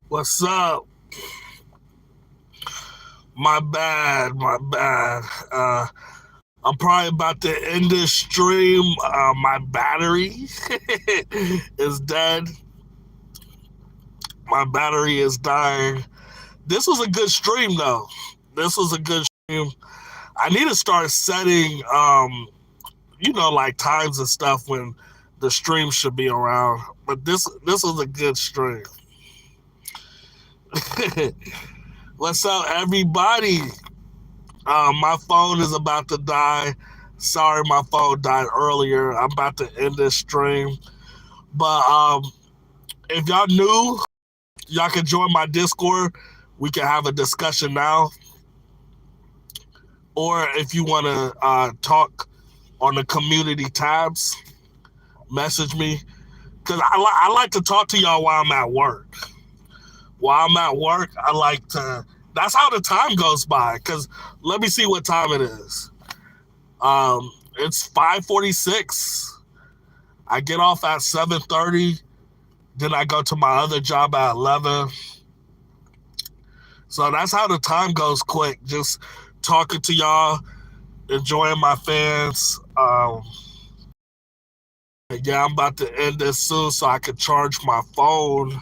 [SPEAKER 1] What's up? My bad. I'm probably about to end this stream. My battery is dead. My battery is dying. This was a good stream, though. This was a good stream. I need to start setting, like times and stuff when the stream should be around. But this was a good stream. What's up, everybody? My phone is about to die. Sorry, my phone died earlier. I'm about to end this stream. But if y'all new, Y'all can join my Discord. We can have a discussion now. Or if you want to talk on the community tabs, message me. Because I like to talk to y'all while I'm at work. While I'm at work, I like to... That's how the time goes by. Because let me see what time it is. It's 5:46. I get off at 7:30. Then I go to my other job at 11. So that's how the time goes quick. Just talking to y'all, enjoying my fans. Yeah, I'm about to end this soon so I can charge my phone.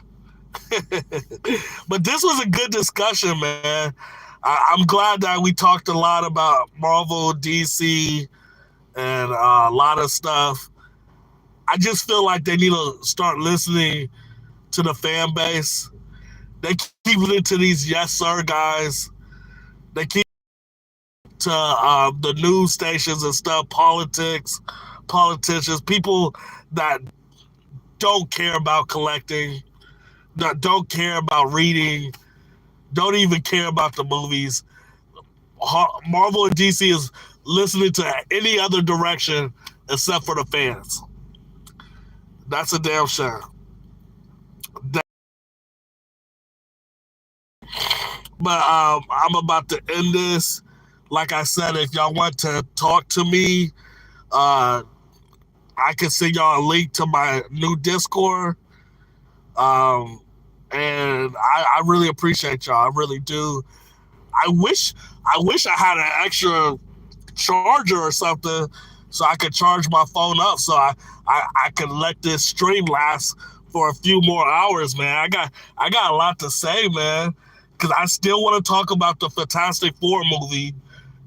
[SPEAKER 1] But this was a good discussion, man. I'm glad that we talked a lot about Marvel, DC, and a lot of stuff. I just feel like they need to start listening to the fan base. They keep it to these yes sir guys. They keep to the news stations and stuff, politicians, people that don't care about collecting, that don't care about reading, don't even care about the movies. Marvel and DC is listening to any other direction except for the fans. That's a damn shame. But I'm about to end this. Like I said, if y'all want to talk to me, I can send y'all a link to my new Discord. And I really appreciate y'all. I really do. I wish I had an extra charger or something so I could charge my phone up so I could let this stream last for a few more hours, man. I got a lot to say, man, because I still want to talk about the Fantastic Four movie,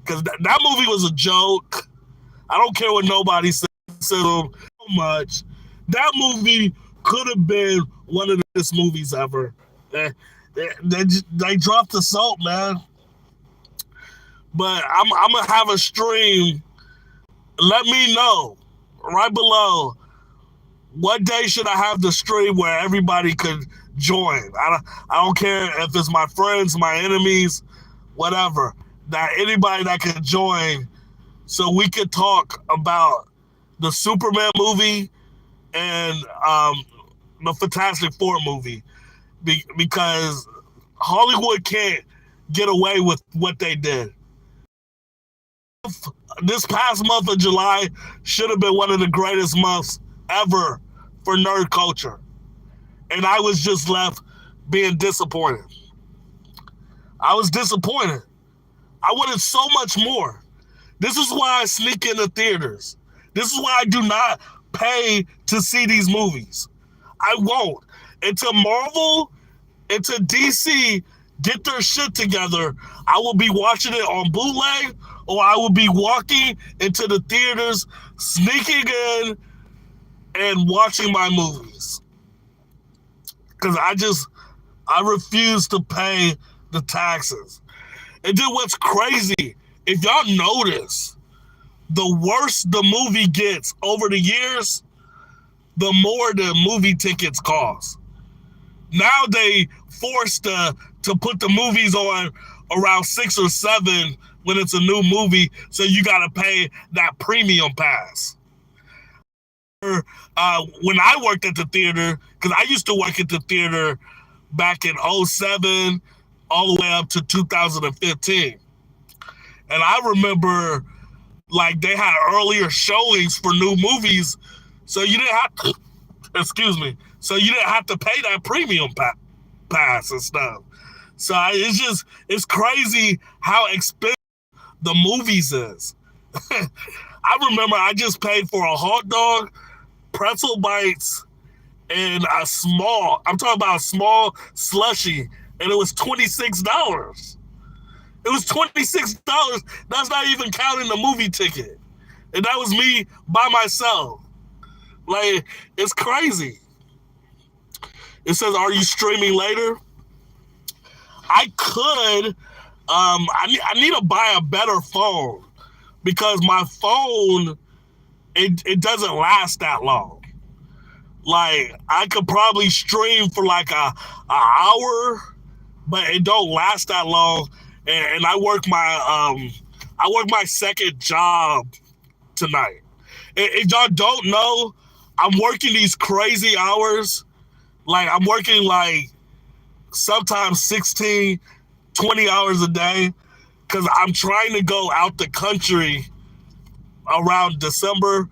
[SPEAKER 1] because that movie was a joke. I don't care what nobody says so much. That movie could have been one of the best movies ever. They dropped the soap, man. But I'm gonna have a stream. Let me know right below what day should I have the stream where everybody could join. I don't care if it's my friends, my enemies, whatever. That anybody that can join, so we could talk about the Superman movie and the Fantastic Four movie, because Hollywood can't get away with what they did. This past month of July should have been one of the greatest months ever for nerd culture. And I was just left being disappointed. I was disappointed. I wanted so much more. This is why I sneak into theaters. This is why I do not pay to see these movies. I won't. Until Marvel, until DC get their shit together, I will be watching it on bootleg, or I will be walking into the theaters, sneaking in, and watching my movies. Because I refuse to pay the taxes. And then what's crazy, if y'all notice, the worse the movie gets over the years, the more the movie tickets cost. Now they forced to put the movies on around 6 or 7 when it's a new movie, so you got to pay that premium pass. When I worked at the theater, because I used to work at the theater back in 2007 all the way up to 2015. And I remember, like, they had earlier showings for new movies, so you didn't have to, so you didn't have to pay that premium pass and stuff. So it's crazy how expensive the movies is. I remember I just paid for a hot dog, pretzel bites, and I'm talking about a small slushie, and it was $26. It was $26. That's not even counting the movie ticket. And that was me by myself. Like, it's crazy. It says, are you streaming later? I could. I need to buy a better phone, because my phone, it doesn't last that long. Like I could probably stream for like a hour, but it don't last that long. And I work my second job tonight. If y'all don't know, I'm working these crazy hours. Like I'm working like sometimes 16, 20 hours a day because I'm trying to go out the country around December.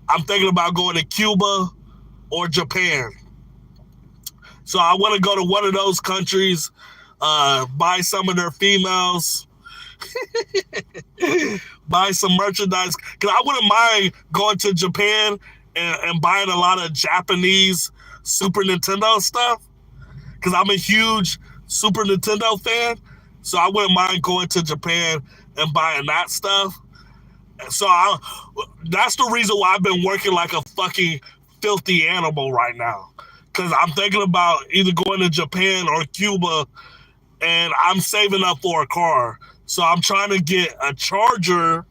[SPEAKER 1] I'm thinking about going to Cuba or Japan. So I want to go to one of those countries, buy some of their females, buy some merchandise. Because I wouldn't mind going to Japan and buying a lot of Japanese Super Nintendo stuff. Because I'm a huge Super Nintendo fan. So I wouldn't mind going to Japan and buying that stuff. So that's the reason why I've been working like a fucking filthy animal right now. Because I'm thinking about either going to Japan or Cuba, and I'm saving up for a car. So I'm trying to get a charger.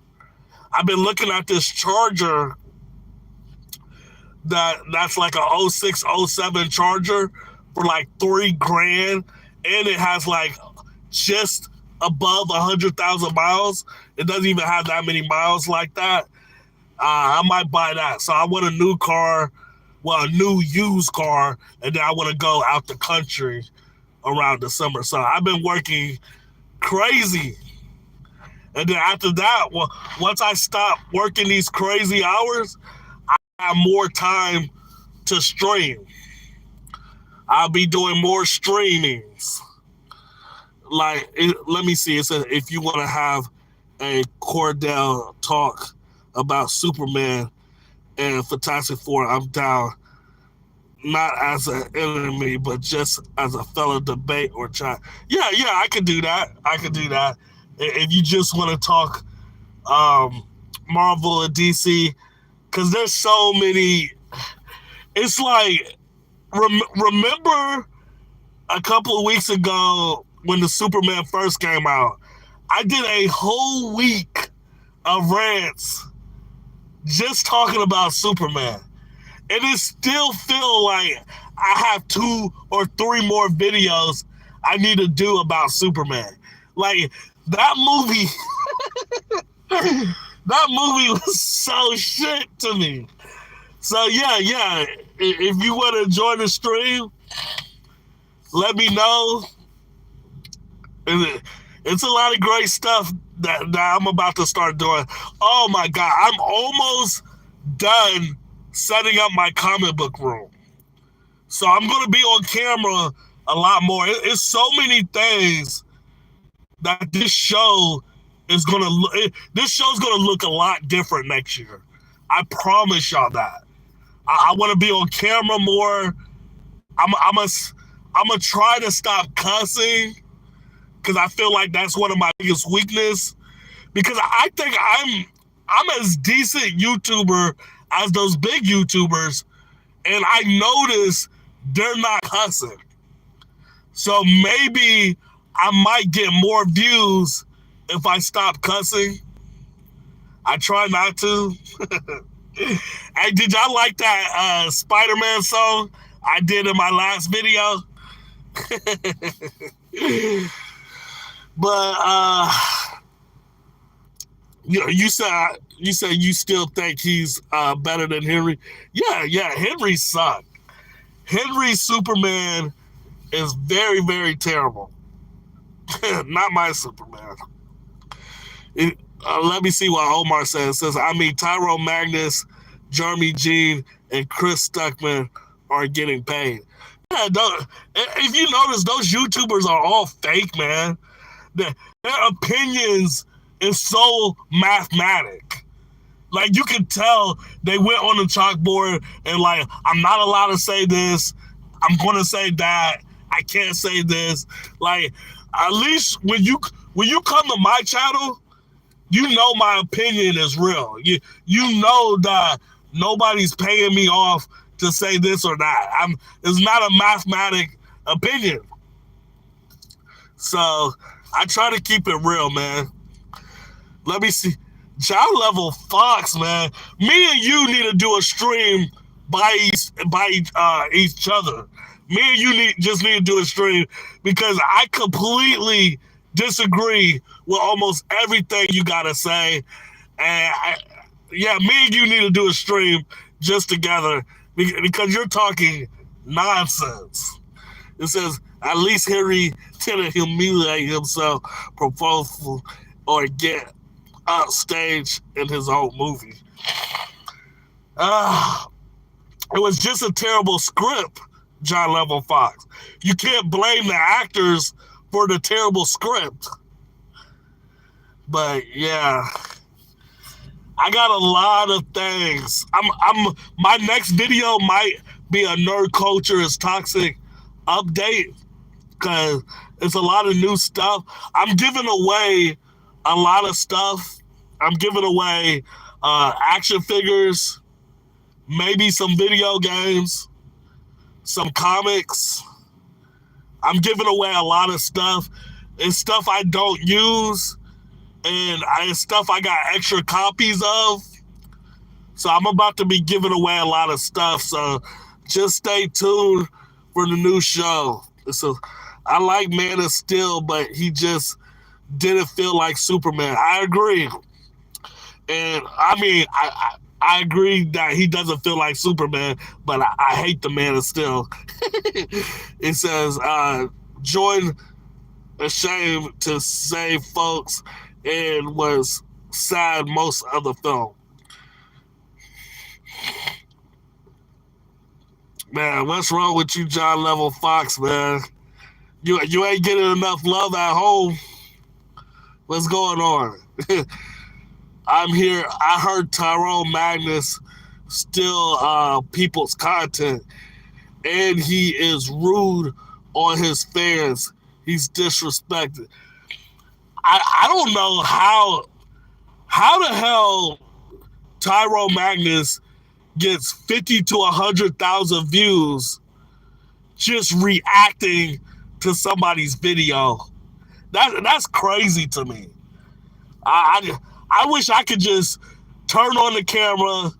[SPEAKER 1] I've been looking at this charger that's like a 06, 07 charger for like $3,000, and it has like just above 100,000 miles. It doesn't even have that many miles like that. I might buy that. So I want a new car, well, a new used car, and then I want to go out the country around December. So I've been working crazy. And then after that, well, once I stop working these crazy hours, I have more time to stream. I'll be doing more streamings. Like, let me see. It says if you want to have a Cordell talk about Superman and Fantastic Four, I'm down. Not as an enemy, but just as a fellow debate or chat. Yeah, I could do that. If you just want to talk Marvel and DC, because there's so many. It's like, remember a couple of weeks ago when the Superman first came out, I did a whole week of rants just talking about Superman. And it still feel like I have 2 or 3 more videos I need to do about Superman. Like, that movie, that movie was so shit to me. So, yeah, if you want to join the stream, let me know. It's a lot of great stuff that I'm about to start doing. Oh, my God. I'm almost done setting up my comic book room. So I'm going to be on camera a lot more. It's so many things that this show is going to look. This show's going to look a lot different next year. I promise y'all that. I want to be on camera more. I'm gonna try to stop cussing because I feel like that's one of my biggest weakness. Because I think I'm as decent YouTuber as those big YouTubers, and I notice they're not cussing. So maybe I might get more views if I stop cussing. I try not to. Hey, did y'all like that Spider-Man song I did in my last video? But you said you still think he's better than Henry. Yeah, Henry sucked. Henry's Superman is very, very terrible. Not my Superman. Let me see what Omar says. It says, I mean, Tyrone Magnus, Jeremy Jean, and Chris Stuckman are getting paid. Yeah, if you notice, those YouTubers are all fake, man. Their opinions is so mathematic. Like, you can tell they went on the chalkboard and like, I'm not allowed to say this. I'm going to say that. I can't say this. Like, at least when you come to my channel, you know my opinion is real. You know that nobody's paying me off to say this or that. It's not a mathematic opinion. So I try to keep it real, man. Let me see. Child Level Fox, man. Me and you need to do a stream by each other. Me and you just need to do a stream because I completely disagree with almost everything you gotta say. And yeah, me and you need to do a stream just together because you're talking nonsense. It says at least Harry didn't humiliate himself, propose, or get upstage in his own movie. Uh, it was just a terrible script, John Level Fox. You can't blame the actors for the terrible script. But yeah, I got a lot of things. My next video might be a nerd culture is toxic update because it's a lot of new stuff. I'm giving away a lot of stuff. I'm giving away action figures, maybe some video games, some comics. I'm giving away a lot of stuff. It's stuff I don't use, and it's stuff I got extra copies of. So I'm about to be giving away a lot of stuff. So just stay tuned for the new show. So I like Man of Steel, but he just didn't feel like Superman. I agree. And I mean, I agree that he doesn't feel like Superman, but I hate the Man of Steel. It says, join ashamed to save folks and was sad most of the film. Man, what's wrong with you, John Level Fox, man? You ain't getting enough love at home. What's going on? I'm here. I heard Tyrone Magnus steal people's content, and he is rude on his fans. He's disrespected. I don't know how the hell Tyrone Magnus gets 50 to 100,000 views just reacting to somebody's video. That's crazy to me. I wish I could just turn on the camera,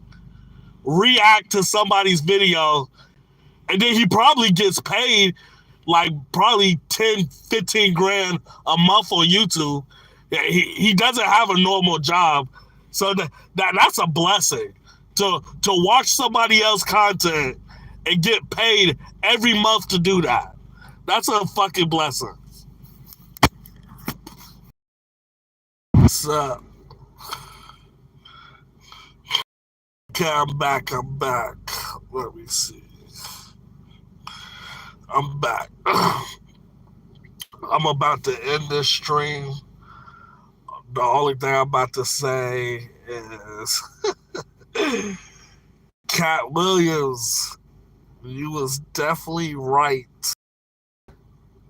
[SPEAKER 1] react to somebody's video, and then he probably gets paid like probably 10, 15 grand a month on YouTube. He doesn't have a normal job. So that's a blessing. To watch somebody else's content and get paid every month to do that. That's a fucking blessing. So, okay, I'm back. Let me see. I'm back. I'm about to end this stream. The only thing I'm about to say is Cat Williams, you was definitely right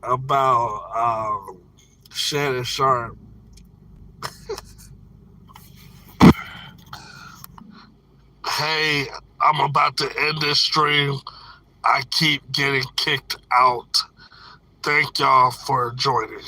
[SPEAKER 1] about Shannon Sharp. Hey, I'm about to end this stream. I keep getting kicked out. Thank y'all for joining.